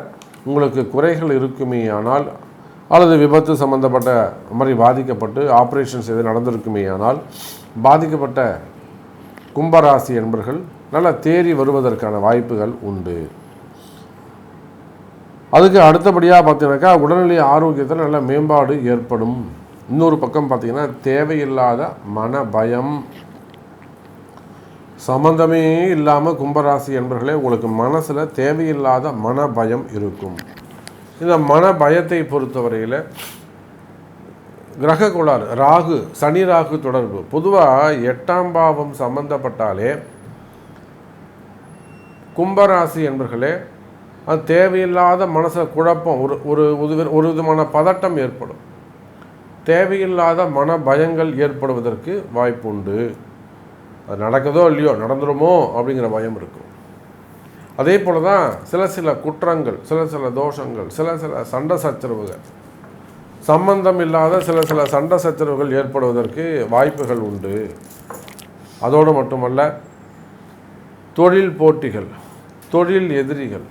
உங்களுக்கு குறைகள் இருக்குமே ஆனால், அல்லது விபத்து சம்மந்தப்பட்ட மாதிரி பாதிக்கப்பட்டு ஆப்ரேஷன்ஸ் எது நடந்திருக்குமே ஆனால், பாதிக்கப்பட்ட கும்பராசி என்பர்கள் நல்லா தேறி வருவதற்கான வாய்ப்புகள் உண்டு. அதுக்கு அடுத்தபடியாக பார்த்தீங்கன்னாக்கா, உடல்நிலை ஆரோக்கியத்தில் நல்ல மேம்பாடு ஏற்படும். இன்னொரு பக்கம் பார்த்தீங்கன்னா, தேவையில்லாத மன பயம், சம்பந்தமே இல்லாமல் கும்பராசி என்பர்களே உங்களுக்கு மனசில் தேவையில்லாத மன பயம் இருக்கும். இந்த மன பயத்தை பொறுத்தவரையில் கிரக கோளாறு, ராகு, சனி ராகு தொடர்பு. பொதுவாக 8ஆம் பாவம் சம்பந்தப்பட்டாலே கும்பராசி என்பர்களே அது தேவையில்லாத மனசில் குழப்பம், ஒரு விதமான பதட்டம் ஏற்படும். தேவையில்லாத மன பயங்கள் ஏற்படுவதற்கு வாய்ப்பு உண்டு. அது நடக்குதோ இல்லையோ, நடந்துருமோ அப்படிங்கிற பயம் இருக்கும். அதே போல் தான் சில குற்றங்கள், சில தோஷங்கள், சில சண்டை சச்சரவுகள், சம்பந்தம் இல்லாத சில சண்டை சச்சரவுகள் ஏற்படுவதற்கு வாய்ப்புகள் உண்டு. அதோடு மட்டுமல்ல, தொழில் போட்டிகள், தொழில் எதிரிகள்,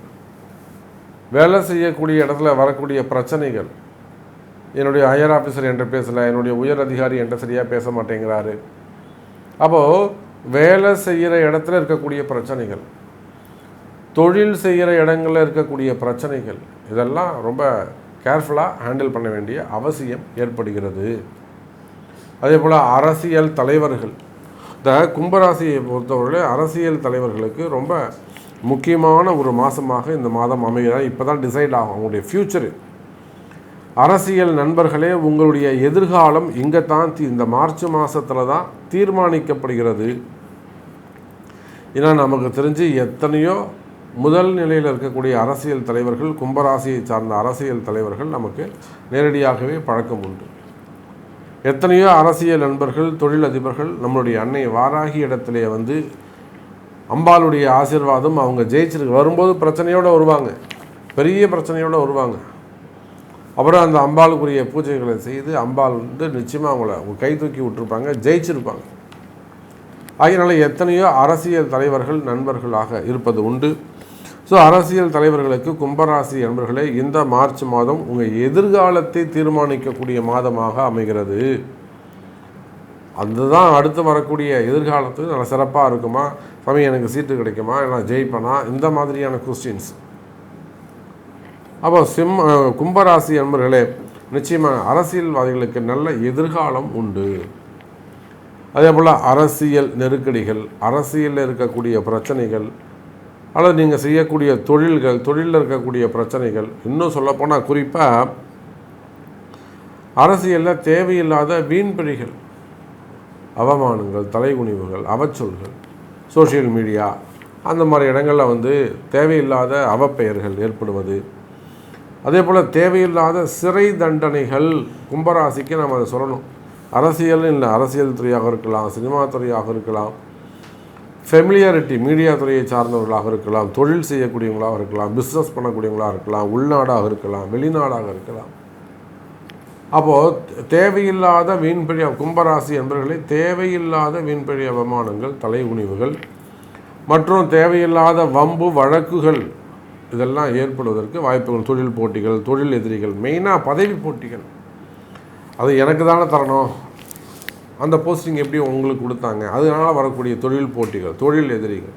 வேலை செய்யக்கூடிய இடத்துல வரக்கூடிய பிரச்சனைகள், என்னுடைய ஹையர் ஆஃபீஸர் என்கிட்ட பேசலை, என்னுடைய உயர் அதிகாரி என்கிட்ட சரியாக பேச மாட்டேங்கிறாரு. அப்போது வேலை செய்கிற இடத்துல இருக்கக்கூடிய பிரச்சனைகள், தொழில் செய்கிற இடங்களில் இருக்கக்கூடிய பிரச்சனைகள், இதெல்லாம் ரொம்ப கேர்ஃபுல்லாக ஹேண்டில் பண்ண வேண்டிய அவசியம் ஏற்படுகிறது. அதே போல் அரசியல் தலைவர்கள், இந்த கும்பராசியை பொறுத்தவரை அரசியல் தலைவர்களுக்கு ரொம்ப முக்கியமான ஒரு மாதமாக இந்த மாதம் அமைகிறார். இப்போ தான் டிசைட் ஆகும் அவங்களுடைய ஃப்யூச்சரு. அரசியல் நண்பர்களே, உங்களுடைய எதிர்காலம் இங்கே தான் இந்த மார்ச் மாதத்தில் தான் தீர்மானிக்கப்படுகிறது. ஏன்னா நமக்கு தெரிஞ்சு எத்தனையோ முதல் நிலையில் இருக்கக்கூடிய அரசியல் தலைவர்கள், கும்பராசியை சார்ந்த அரசியல் தலைவர்கள் நமக்கு நேரடியாகவே பழக்கம் உண்டு. எத்தனையோ அரசியல் நண்பர்கள், தொழிலதிபர்கள் நம்மளுடைய அன்னை வாராகி இடத்திலே வந்து அம்பாளுடைய ஆசீர்வாதம் அவங்க ஜெயிச்சிருக்கு வரும்போது பிரச்சனையோடு வருவாங்க, பெரிய பிரச்சனையோடு வருவாங்க. அப்புறம் அந்த அம்பாளுக்குரிய பூஜைகளை செய்து அம்பாள் வந்து நிச்சயமாக அவங்கள கை தூக்கி விட்டுருப்பாங்க, ஜெயிச்சிருப்பாங்க. ஆகையினால எத்தனையோ அரசியல் தலைவர்கள் நண்பர்களாக இருப்பது உண்டு. ஸோ அரசியல் தலைவர்களுக்கு கும்பராசி நண்பர்களே, இந்த மார்ச் மாதம் உங்கள் எதிர்காலத்தை தீர்மானிக்கக்கூடிய மாதமாக அமைகிறது. அதுதான் அடுத்து வரக்கூடிய எதிர்காலத்துக்கு நல்லா சிறப்பாக இருக்குமா, சாமி எனக்கு சீட்டு கிடைக்குமா, நான் ஜெயிப்பேனா, இந்த மாதிரியான கொஸ்டின்ஸ். அப்போ கும்பராசி நண்பர்களே, நிச்சயமாக அரசியல்வாதிகளுக்கு நல்ல எதிர்காலம் உண்டு. அதே போல் அரசியல் நெருக்கடிகள், அரசியலில் இருக்கக்கூடிய பிரச்சனைகள், அல்லது நீங்கள் செய்யக்கூடிய தொழிலில் இருக்கக்கூடிய பிரச்சனைகள், இன்னும் சொல்லப்போனால் குறிப்பாக அரசியலில் தேவையில்லாத வீண்பிழிகள், அவமானங்கள், தலைகுனிவுகள், அவச்சொல்கள், சோஷியல் மீடியா அந்த மாதிரி இடங்களில் வந்து தேவையில்லாத அவப்பெயர்கள் ஏற்படுவது, அதே போல் தேவையில்லாத சிறை தண்டனைகள். கும்பராசிக்கு நம்ம அதை சொல்லணும். அரசியல் இல்லை, அரசியல் துறையாக இருக்கலாம், சினிமா துறையாக இருக்கலாம், ஃபெமிலியாரிட்டி மீடியா துறையை சார்ந்தவர்களாக இருக்கலாம், தொழில் செய்யக்கூடியவங்களாக இருக்கலாம், பிஸ்னஸ் பண்ணக்கூடியவங்களாக இருக்கலாம், உள்நாடாக இருக்கலாம், வெளிநாடாக இருக்கலாம். அப்போது தேவையில்லாத வீண்பழி, கும்பராசி என்பவர்களை தேவையில்லாத வீண்பழி அவமானங்கள், தலைகுனிவுகள் மற்றும் தேவையில்லாத வம்பு வழக்குகள் இதெல்லாம் ஏற்படுவதற்கு வாய்ப்புகள். தொழில் போட்டிகள், தொழில் எதிரிகள், மெயினாக பதவி போட்டிகள். அது எனக்கு தானே தரணும், அந்த போஸ்டிங் எப்படி உங்களுக்கு கொடுத்தாங்க, அதனால் வரக்கூடிய தொழில் போட்டிகள், தொழில் எதிரிகள்.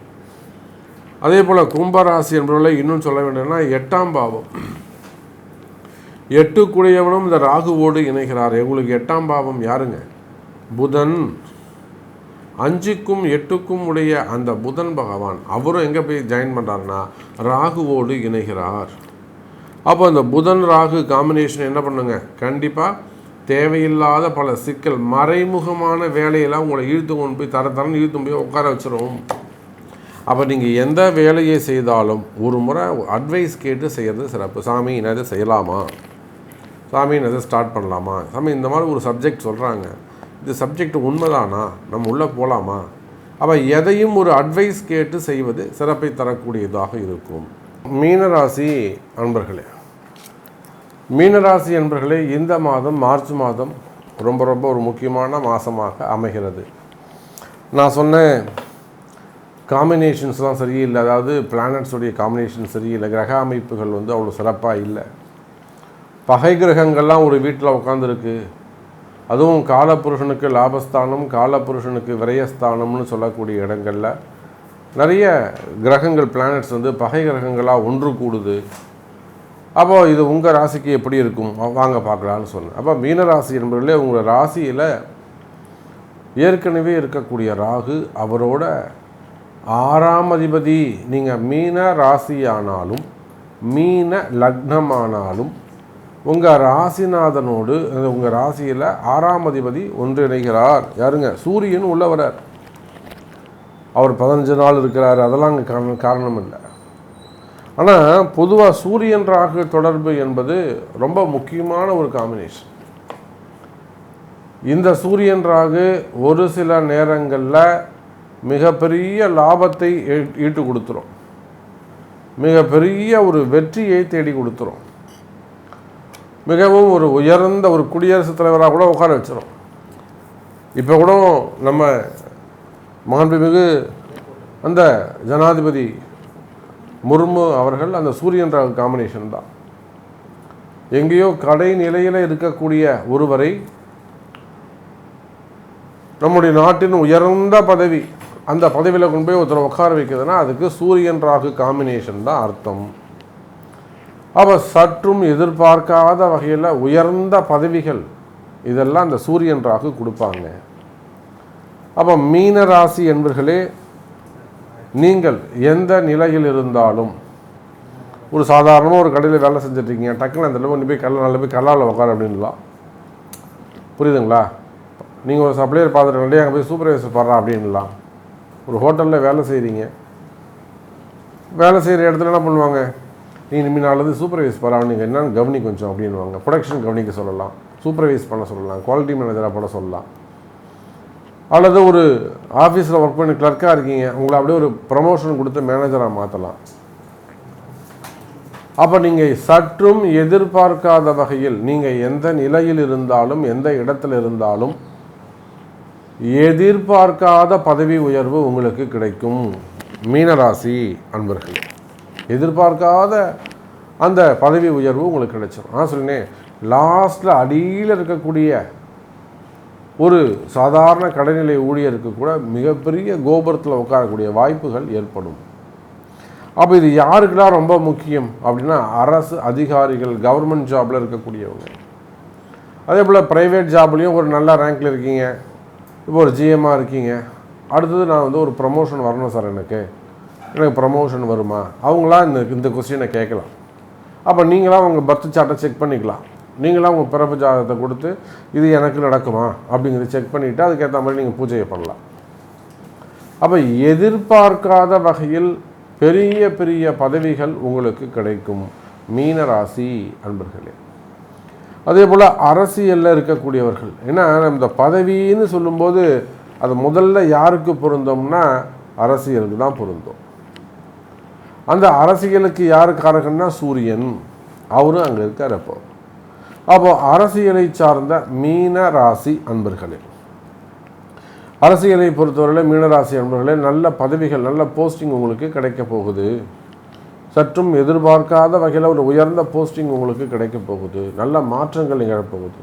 அதே போல் கும்பராசி என்பவர்களை இன்னும் சொல்ல வேண்டும்னா 8ஆம் பாவம், 8 இந்த ராகுவோடு இணைகிறார். உங்களுக்கு 8ஆம் பாவம் யாருங்க? புதன். 5க்கும் 8க்கும் உடைய அந்த புதன் பகவான் அவரும் எங்கே போய் ஜாயின் பண்ணுறாருன்னா ராகுவோடு இணைகிறார். அப்போ அந்த புதன் ராகு காம்பினேஷன் என்ன பண்ணுங்க, கண்டிப்பாக தேவையில்லாத பல சிக்கல், மறைமுகமான வேலையெல்லாம் உங்களை இழுத்து கொண்டு போய் தரன்னு இழுத்து போய் உட்கார வச்சிரும். அப்போ நீங்கள் எந்த வேலையை செய்தாலும் ஒரு முறை அட்வைஸ் கேட்டு செய்கிறது சிறப்பு. சாமி என்னது செய்யலாமா, சாமி என்னது ஸ்டார்ட் பண்ணலாமா, சாமி இந்த மாதிரி ஒரு சப்ஜெக்ட் சொல்கிறாங்க, இந்த சப்ஜெக்ட் உண்மைதானா, நம்ம உள்ளே போகலாமா. அப்போ எதையும் ஒரு அட்வைஸ் கேட்டு செய்வது சிறப்பை தரக்கூடியதாக இருக்கும். மீனராசி அன்பர்களே, மீனராசி என்பர்களே, இந்த மாதம் மார்ச் மாதம் ரொம்ப ரொம்ப ஒரு முக்கியமான மாதமாக அமைகிறது. நான் சொன்ன காம்பினேஷன்ஸ்லாம் சரியில்லை, அதாவது பிளானட்ஸுடைய காம்பினேஷன் சரியில்லை, கிரக அமைப்புகள் வந்து அவ்வளோ சிறப்பாக இல்லை. பகை கிரகங்கள்லாம் ஒரு வீட்டில் உட்காந்துருக்கு. அதுவும் காலப்புருஷனுக்கு லாபஸ்தானம், காலப்புருஷனுக்கு விரயஸ்தானம்னு சொல்லக்கூடிய இடங்களில் நிறைய கிரகங்கள், பிளானட்ஸ் வந்து பகை கிரகங்களாக ஒன்று கூடுது. அப்போது இது உங்கள் ராசிக்கு எப்படி இருக்கும் வாங்க பார்க்கலான்னு சொன்னேன். அப்போ மீனராசி என்பவர்களே, உங்கள் ராசியில் ஏற்கனவே இருக்கக்கூடிய ராகு அவரோட 6ஆம் அதிபதி, நீங்கள் மீன ராசியானாலும் மீன லக்னமானாலும் உங்கள் ராசிநாதனோடு உங்கள் ராசியில் 6ஆம் அதிபதி ஒன்றிணைகிறார். யாருங்க? சூரியன் உள்ள வரார். அவர் 15 நாள் இருக்கிறார், அதெல்லாம் அங்கே காரணம் இல்லை. ஆனால் பொதுவாக சூரியன் ராகு தொடர்பு என்பது ரொம்ப முக்கியமான ஒரு காம்பினேஷன். இந்த சூரியன் ராகு ஒரு சில நேரங்களில் மிகப்பெரிய லாபத்தை ஈட்டு கொடுத்துரும், மிகப்பெரிய ஒரு வெற்றியை தேடி கொடுத்துரும், மிகவும் ஒரு உயர்ந்த ஒரு குடியரசுத் தலைவராக கூட உட்கார வச்சிடும். இப்போ கூட நம்ம மாண்புமிகு அந்த ஜனாதிபதி முர்மு அவர்கள் அந்த சூரியன் ராகு காம்பினேஷன் தான். எங்கேயோ கடைநிலையில் இருக்கக்கூடிய ஒருவரை நம்முடைய நாட்டின் உயர்ந்த பதவி, அந்த பதவியில் கொண்டு போய் ஒருத்தரை உட்கார வைக்கிறதுனா அதுக்கு சூரியன் ராகு காம்பினேஷன் தான் அர்த்தம். அப்போ சற்றும் எதிர்பார்க்காத வகையில் உயர்ந்த பதவிகள் இதெல்லாம் அந்த சூரியன் ராகு கொடுப்பாங்க. அப்போ மீன ராசி என்பர்களே, நீங்கள் எந்த நிலையில் இருந்தாலும், ஒரு சாதாரணமாக ஒரு கடையில் வேலை செஞ்சுட்ருக்கீங்க, டக்குன்னு அந்த கொண்டு போய் நல்ல போய் கல்லால் உட்கார அப்படின்லாம், புரியுதுங்களா? நீங்கள் ஒரு சப்ளையர் பார்த்துட்டு அங்கே போய் சூப்பர்வைசர் பாடுறா அப்படின்லாம். ஒரு ஹோட்டலில் வேலை செய்கிறீங்க, வேலை செய்கிற இடத்துல என்ன பண்ணுவாங்க, நீ இனிமேல் நாளில் சூப்பர்வைஸ் பாரு, நீங்கள் என்னென்னு கவனி கொஞ்சம் அப்படின்வாங்க. ப்ரொடக்ஷன் கவனிக்க சொல்லலாம், சூப்பர்வைஸ் பண்ண சொல்லலாம், குவாலிட்டி மேனேஜராக பண்ண சொல்லலாம். அல்லது ஒரு ஆஃபீஸில் ஒர்க் பண்ணி கிளர்க்காக இருக்கீங்க, உங்களை அப்படியே ஒரு ப்ரமோஷன் கொடுத்து மேனேஜராக மாற்றலாம். அப்போ நீங்கள் சற்றும் எதிர்பார்க்காத வகையில் நீங்கள் எந்த நிலையில் இருந்தாலும், எந்த இடத்துல இருந்தாலும் எதிர்பார்க்காத பதவி உயர்வு உங்களுக்கு கிடைக்கும். மீனராசி அன்பர்கள், எதிர்பார்க்காத அந்த பதவி உயர்வு உங்களுக்கு கிடைச்சிடும். நான் சொன்னேன், லாஸ்ட்டில் அடியில் இருக்கக்கூடிய ஒரு சாதாரண கடைநிலை ஊழியருக்கு கூட மிகப்பெரிய கோபுரத்தில் உட்காரக்கூடிய வாய்ப்புகள் ஏற்படும். அப்போ இது யாருக்கெல்லாம் ரொம்ப முக்கியம் அப்படின்னா, அரசு அதிகாரிகள், கவர்மெண்ட் ஜாபில் இருக்கக்கூடியவங்க. அதே போல் ப்ரைவேட் ஜாப்லேயும் ஒரு நல்ல ரேங்கில் இருக்கீங்க, இப்போ ஒரு ஜிஎம்மாக இருக்கீங்க, அடுத்தது நான் வந்து ஒரு ப்ரமோஷன் வரணும் சார், எனக்கு ப்ரமோஷன் வருமா, அவங்களாம் இந்த கொஸ்டினை கேட்கலாம். அப்போ நீங்களாம் உங்கள் பர்த் சார்ட்டை செக் பண்ணிக்கலாம், நீங்களாம் உங்கள் பிறப்பு ஜாதகத்தை கொடுத்து இது எனக்கு நடக்குமா அப்படிங்கிறத செக் பண்ணிவிட்டு அதுக்கேற்ற மாதிரி நீங்கள் பூஜையை பண்ணலாம். அப்போ எதிர்பார்க்காத வகையில் பெரிய பெரிய பதவிகள் உங்களுக்கு கிடைக்கும் மீனராசி அன்பர்களே. அதே போல் அரசியலில் இருக்கக்கூடியவர்கள், ஏன்னா இந்த பதவின்னு சொல்லும்போது அது முதல்ல யாருக்கு பொருந்தோம்னா அரசியலுக்கு தான் பொருந்தும். அந்த அரசியலுக்கு யார் காரகன்னா சூரியன், அவரும் அங்கே இருக்கார். அப்போ அரசியலை சார்ந்த மீன ராசி அன்பர்களே, அரசியலை பொறுத்தவரையில் மீனராசி அன்பர்களே, நல்ல பதவிகள், நல்ல போஸ்டிங் உங்களுக்கு கிடைக்க போகுது. சற்றும் எதிர்பார்க்காத வகையில் ஒரு உயர்ந்த போஸ்டிங் உங்களுக்கு கிடைக்க போகுது. நல்ல மாற்றங்கள் நிகழப்போகுது.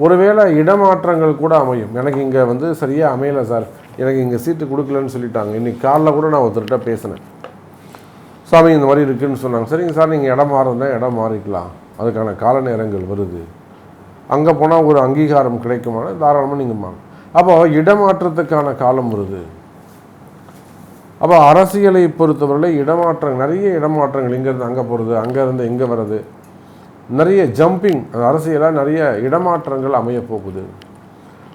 ஒருவேளை இடமாற்றங்கள் கூட அமையும். எனக்கு இங்கே வந்து சரியாக அமையலை சார், எனக்கு இங்கே சீட்டு கொடுக்கலன்னு சொல்லிட்டாங்க. இன்றைக்கி காலைல கூட நான் ஒருத்தர்கிட்ட பேசினேன், சாமி இந்த மாதிரி இருக்குதுன்னு சொன்னாங்க. சரிங்க சார், நீங்கள் இடம் மாறுறதுனா இடம் மாறிக்கலாம், அதுக்கான கால நேரங்கள் வருது, அங்கே போனால் ஒரு அங்கீகாரம் கிடைக்குமான தாராளமாக நீங்கள் மாறும். அப்போ இடமாற்றத்துக்கான காலம் வருது. அப்போ அரசியலை பொறுத்தவரையில் இடமாற்றங்கள், நிறைய இடமாற்றங்கள், இங்கேருந்து அங்கே போகிறது, அங்கேருந்து இங்கே வர்றது, நிறைய ஜம்பிங், அரசியலாக நிறைய இடமாற்றங்கள் அமைய போகுது.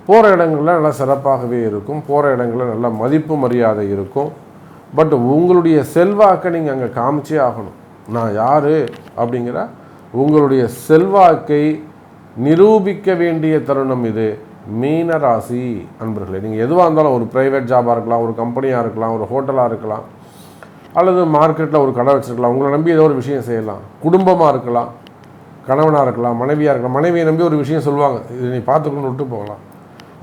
போகிற இடங்களில் நல்லா சிறப்பாகவே இருக்கும், போகிற இடங்களில் நல்ல மதிப்பு மரியாதை இருக்கும். பட் உங்களுடைய செல்வாக்கை நீங்கள் அங்கே காமிச்சே ஆகணும். நான் யார் அப்படிங்கிற உங்களுடைய செல்வாக்கை நிரூபிக்க வேண்டிய தருணம் இது மீனராசி அன்பர்களே. நீங்கள் எதுவாக இருந்தாலும், ஒரு ப்ரைவேட் ஜாபாக இருக்கலாம், ஒரு கம்பெனியாக இருக்கலாம், ஒரு ஹோட்டலாக இருக்கலாம், அல்லது மார்க்கெட்டில் ஒரு கடை வச்சுருக்கலாம், உங்களை நம்பி ஏதோ ஒரு விஷயம் செய்யலாம், குடும்பமாக இருக்கலாம், கணவனாக இருக்கலாம், மனைவியாக இருக்கலாம். மனைவியை நம்பி ஒரு விஷயம் சொல்லுவாங்க, இது நீ பார்த்துக்கணும்னு விட்டு போகலாம்.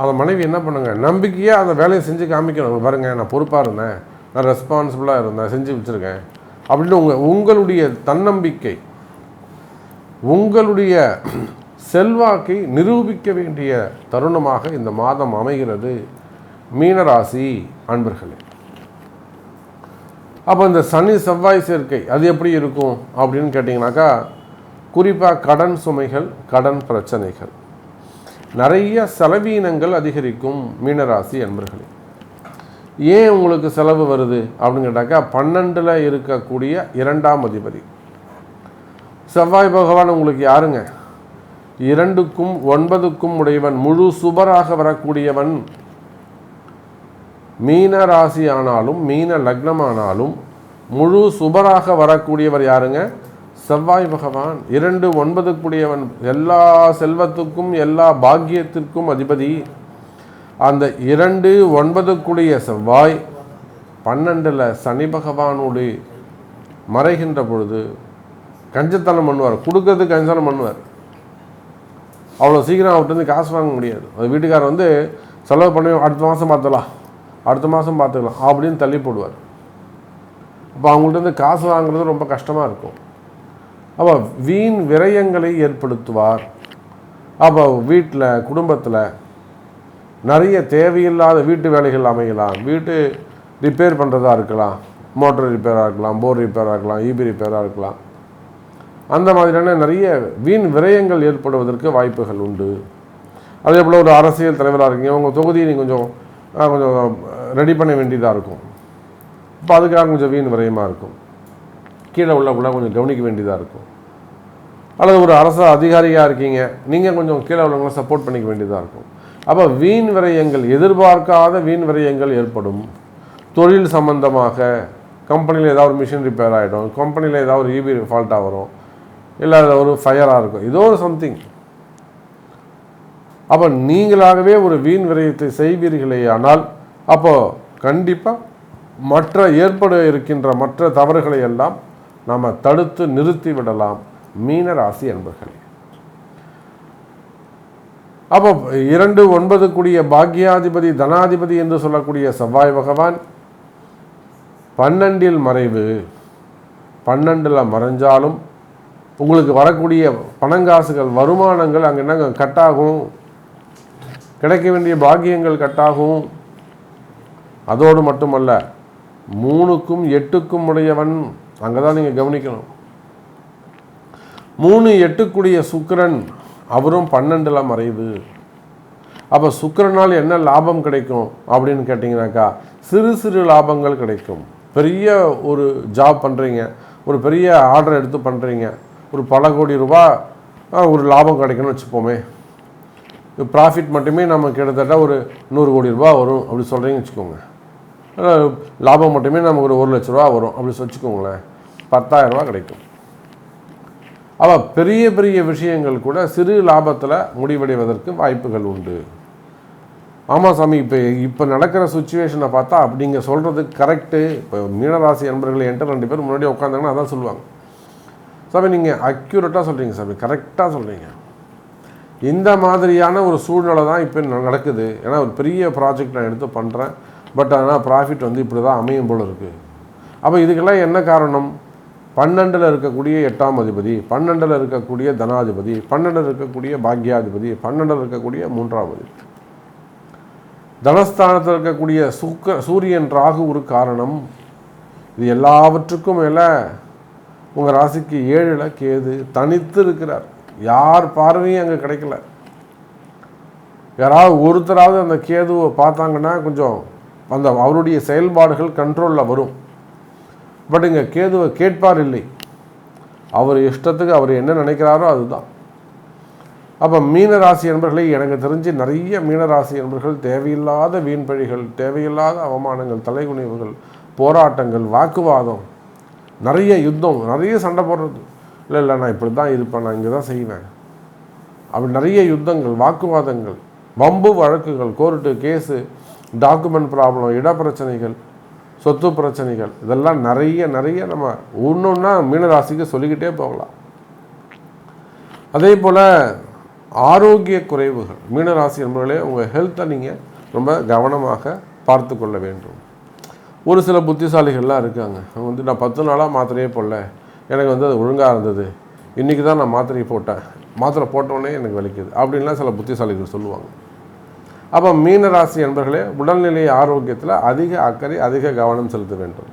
அந்த மனைவி என்ன பண்ணுங்க, நம்பிக்கையாக அந்த வேலையை செஞ்சு காமிக்கணும். பாருங்கள், நான் பொறுப்பாக இருந்தேன், நான் ரெஸ்பான்சிபிளாக இருந்தேன், செஞ்சு வச்சுருக்கேன் அப்படின்னு உங்களுடைய தன்னம்பிக்கை, உங்களுடைய செல்வாக்கை நிரூபிக்க வேண்டிய தருணமாக இந்த மாதம் அமைகிறது மீனராசி அன்பர்களே. அப்போ இந்த சனி செவ்வாய் சேர்க்கை அது எப்படி இருக்கும் அப்படின்னு கேட்டிங்கனாக்கா, குறிப்பாக கடன் சுமைகள், கடன் பிரச்சனைகள், நிறைய செலவீனங்கள் அதிகரிக்கும் மீனராசி அன்பர்களே. ஏன் உங்களுக்கு செலவு வருது அப்படின்னு கேட்டாக்கா, 12ல் இருக்கக்கூடிய 2ஆம் அதிபதி செவ்வாய் பகவான் உங்களுக்கு யாருங்க, 2க்கும் 9க்கும் உடையவன், முழு சுபராக வரக்கூடியவன். மீன ராசி ஆனாலும் மீன லக்னமானாலும் முழு சுபராக வரக்கூடியவர் யாருங்க, செவ்வாய் பகவான். 2 9க்குடையவன், எல்லா செல்வத்துக்கும் எல்லா பாக்கியத்திற்கும் அதிபதி. அந்த 2 9க்குடைய செவ்வாய் 12ல் சனி பகவானோடு மறைகின்ற பொழுது கஞ்சத்தனம் பண்ணுவார், கொடுக்கறதுக்கு கஞ்சத்தனம் பண்ணுவார். அவ்வளோ சீக்கிரம் அவர்கிட்ட காசு வாங்க முடியாது. அது வீட்டுக்காரர் வந்து செலவு பண்ணி அடுத்த மாதம் பார்த்துக்கலாம், அடுத்த மாதம் பார்த்துக்கலாம் அப்படின்னு தள்ளி போடுவார். அப்போ அவங்கள்ட்ட காசு வாங்குறது ரொம்ப கஷ்டமாக இருக்கும். அப்போ வீண் விரயங்களை ஏற்படுத்துவார். அப்போ வீட்டில் குடும்பத்தில் நிறைய தேவையில்லாத வீட்டு வேலைகள் அமையலாம். வீட்டு ரிப்பேர் பண்ணுறதா இருக்கலாம், மோட்டர் ரிப்பேராக இருக்கலாம், போர் ரிப்பேராக இருக்கலாம், இபி ரிப்பேராக இருக்கலாம். அந்த மாதிரியான நிறைய வீண் விரயங்கள் ஏற்படுவதற்கு வாய்ப்புகள் உண்டு. அதே போல் ஒரு அரசியல் தலைவராக இருக்கீங்க, உங்கள் தொகுதியை நீங்கள் கொஞ்சம் ரெடி பண்ண வேண்டியதாக இருக்கும். இப்போ அதுக்காக கொஞ்சம் வீண் விரயமாக இருக்கும். கீழே உள்ளக்குள்ள கொஞ்சம் கவனிக்க வேண்டியதாக இருக்கும். அல்லது ஒரு அரசு அதிகாரியாக இருக்கீங்க, நீங்கள் கொஞ்சம் கீழே உள்ளவங்களை சப்போர்ட் பண்ணிக்க வேண்டியதாக இருக்கும். அப்போ வீண் விரயங்கள், எதிர்பார்க்காத வீண் விரயங்கள் ஏற்படும். தொழில் சம்பந்தமாக கம்பெனியில் ஏதாவது ஒரு மிஷின் ரிப்பேர் ஆகிடும், கம்பெனியில் ஏதாவது ஒரு இபி ஃபால்ட்டாக வரும், இல்லை ஒரு ஃபயராக இருக்கும், ஏதோ ஒரு சம்திங். அப்போ நீங்களாகவே ஒரு வீண் விரயத்தை செய்வீர்களே ஆனால் அப்போது கண்டிப்பாக மற்ற ஏற்பட இருக்கின்ற மற்ற தவறுகளை எல்லாம் நாம் தடுத்து நிறுத்தி விடலாம். மீன ராசி அன்பர்களே, அப்போ 2-9 கூடிய பாக்யாதிபதி தனாதிபதி என்று சொல்லக்கூடிய செவ்வாய் பகவான் 12 மறைவு. 12 மறைஞ்சாலும் உங்களுக்கு வரக்கூடிய பணங்காசுகள், வருமானங்கள் அங்கே என்னங்க கட்டாகும், கிடைக்க வேண்டிய பாக்கியங்கள் கட்டாகும். அதோடு மட்டுமல்ல, 3க்கும் 8க்கும் உடையவன், அங்கே தான் நீங்கள் கவனிக்கணும். 3-8 சுக்கிரன், அவரும் 12 மறைவு. அப்போ சுக்கிரனால் என்ன லாபம் கிடைக்கும் அப்படின்னு கேட்டிங்கனாக்கா, சிறு சிறு லாபங்கள் கிடைக்கும். பெரிய ஒரு ஜாப் பண்ணுறீங்க, ஒரு பெரிய ஆர்டர் எடுத்து பண்ணுறீங்க, ஒரு பல கோடி ரூபா ஒரு லாபம் கிடைக்கணும்னு வச்சுப்போமே. ப்ராஃபிட் மட்டுமே நம்ம கிட்டத்தட்ட ஒரு 100 கோடி ரூபா வரும் அப்படி சொல்கிறீங்கன்னு வச்சுக்கோங்க. லாபம் மட்டுமே நமக்கு ஒரு 1 லட்ச ரூபா வரும் அப்படி வச்சுக்கோங்களேன். 10,000 ரூபா கிடைக்கும். அவள் பெரிய பெரிய விஷயங்கள் கூட சிறு லாபத்தில் முடிவடைவதற்கு வாய்ப்புகள் உண்டு. ஆமாம் சாமி, இப்போ நடக்கிற சுச்சுவேஷனை பார்த்தா அப்படிங்க சொல்கிறது கரெக்டு. இப்போ மீனராசி நண்பர்கள் என்கிட்ட 2 பேர் முன்னாடி உட்காந்தாங்கன்னா அதான் சொல்லுவாங்க. சாமி நீங்கள் அக்யூரேட்டாக சொல்கிறீங்க சாமி, கரெக்டாக சொல்கிறீங்க. இந்த மாதிரியான ஒரு சூழ்நிலை தான் இப்போ நடக்குது. ஏன்னா ஒரு பெரிய ப்ராஜெக்ட் நான் எடுத்து பண்ணுறேன், பட் ஆனால் ப்ராஃபிட் இப்படி தான் அமையும் போல் இருக்குது. அப்போ இதுக்கெல்லாம் என்ன காரணம்? 12 இருக்கக்கூடிய 8ஆம் அதிபதி, 12 இருக்கக்கூடிய தனாதிபதி, 12 இருக்கக்கூடிய பாக்யாதிபதி, 12 இருக்கக்கூடிய 3ஆம் அதிபதி, தனஸ்தானத்தில் இருக்கக்கூடிய சூரியன் ராகு ஒரு காரணம். இது எல்லாவற்றுக்கும் மேலே உங்கள் ராசிக்கு 7ல் கேது தனித்து இருக்கிறார். யார் பார்வையும் அங்கே கிடைக்கல. யாராவது ஒருத்தராவது அந்த கேதுவை பார்த்தாங்கன்னா கொஞ்சம் அந்த அவருடைய செயல்பாடுகள் கண்ட்ரோலில் வரும். பட் இங்கே கேதுவை கேட்பார் இல்லை. அவர் இஷ்டத்துக்கு அவர் என்ன நினைக்கிறாரோ அதுதான். அப்போ மீனராசி என்பர்களை எனக்கு தெரிஞ்சு நிறைய மீனராசி என்பர்கள் தேவையில்லாத வீண்பழிகள், தேவையில்லாத அவமானங்கள், தலைகுனிவுகள், போராட்டங்கள், வாக்குவாதம், நிறைய யுத்தம், நிறைய சண்டை போடுறது. இல்லை நான் இப்படி தான் இருப்பேன், நான் இங்கே தான் செய்வேன், அப்படி நிறைய யுத்தங்கள், வாக்குவாதங்கள், வம்பு வழக்குகள், கோர்ட்டு கேஸு, டாக்குமெண்ட் ப்ராப்ளம், இடப்பிரச்சனைகள், சொத்து பிரச்சனைகள், இதெல்லாம் நிறைய நம்ம ஒன்றா மீனராசிக்கு சொல்லிக்கிட்டே போகலாம். அதே போல் ஆரோக்கிய குறைவுகள், மீனராசி என்பவர்களே உங்கள் ஹெல்த்தை நீங்கள் ரொம்ப கவனமாக பார்த்து கொள்ள வேண்டும். ஒரு சில புத்திசாலிகள்லாம் இருக்காங்க, அவங்க நான் 10 நாளாக மாத்திரையே போடல, எனக்கு அது ஒழுங்காக இருந்தது, இன்றைக்கி தான் நான் மாத்திரையை போட்டேன், மாத்திரை போட்டோடனே எனக்கு வலிக்குது அப்படின்லாம் சில புத்திசாலிகள் சொல்லுவாங்க. அப்போ மீனராசி என்பவர்களே உடல்நிலை ஆரோக்கியத்தில் அதிக அக்கறை, அதிக கவனம் செலுத்த வேண்டும்.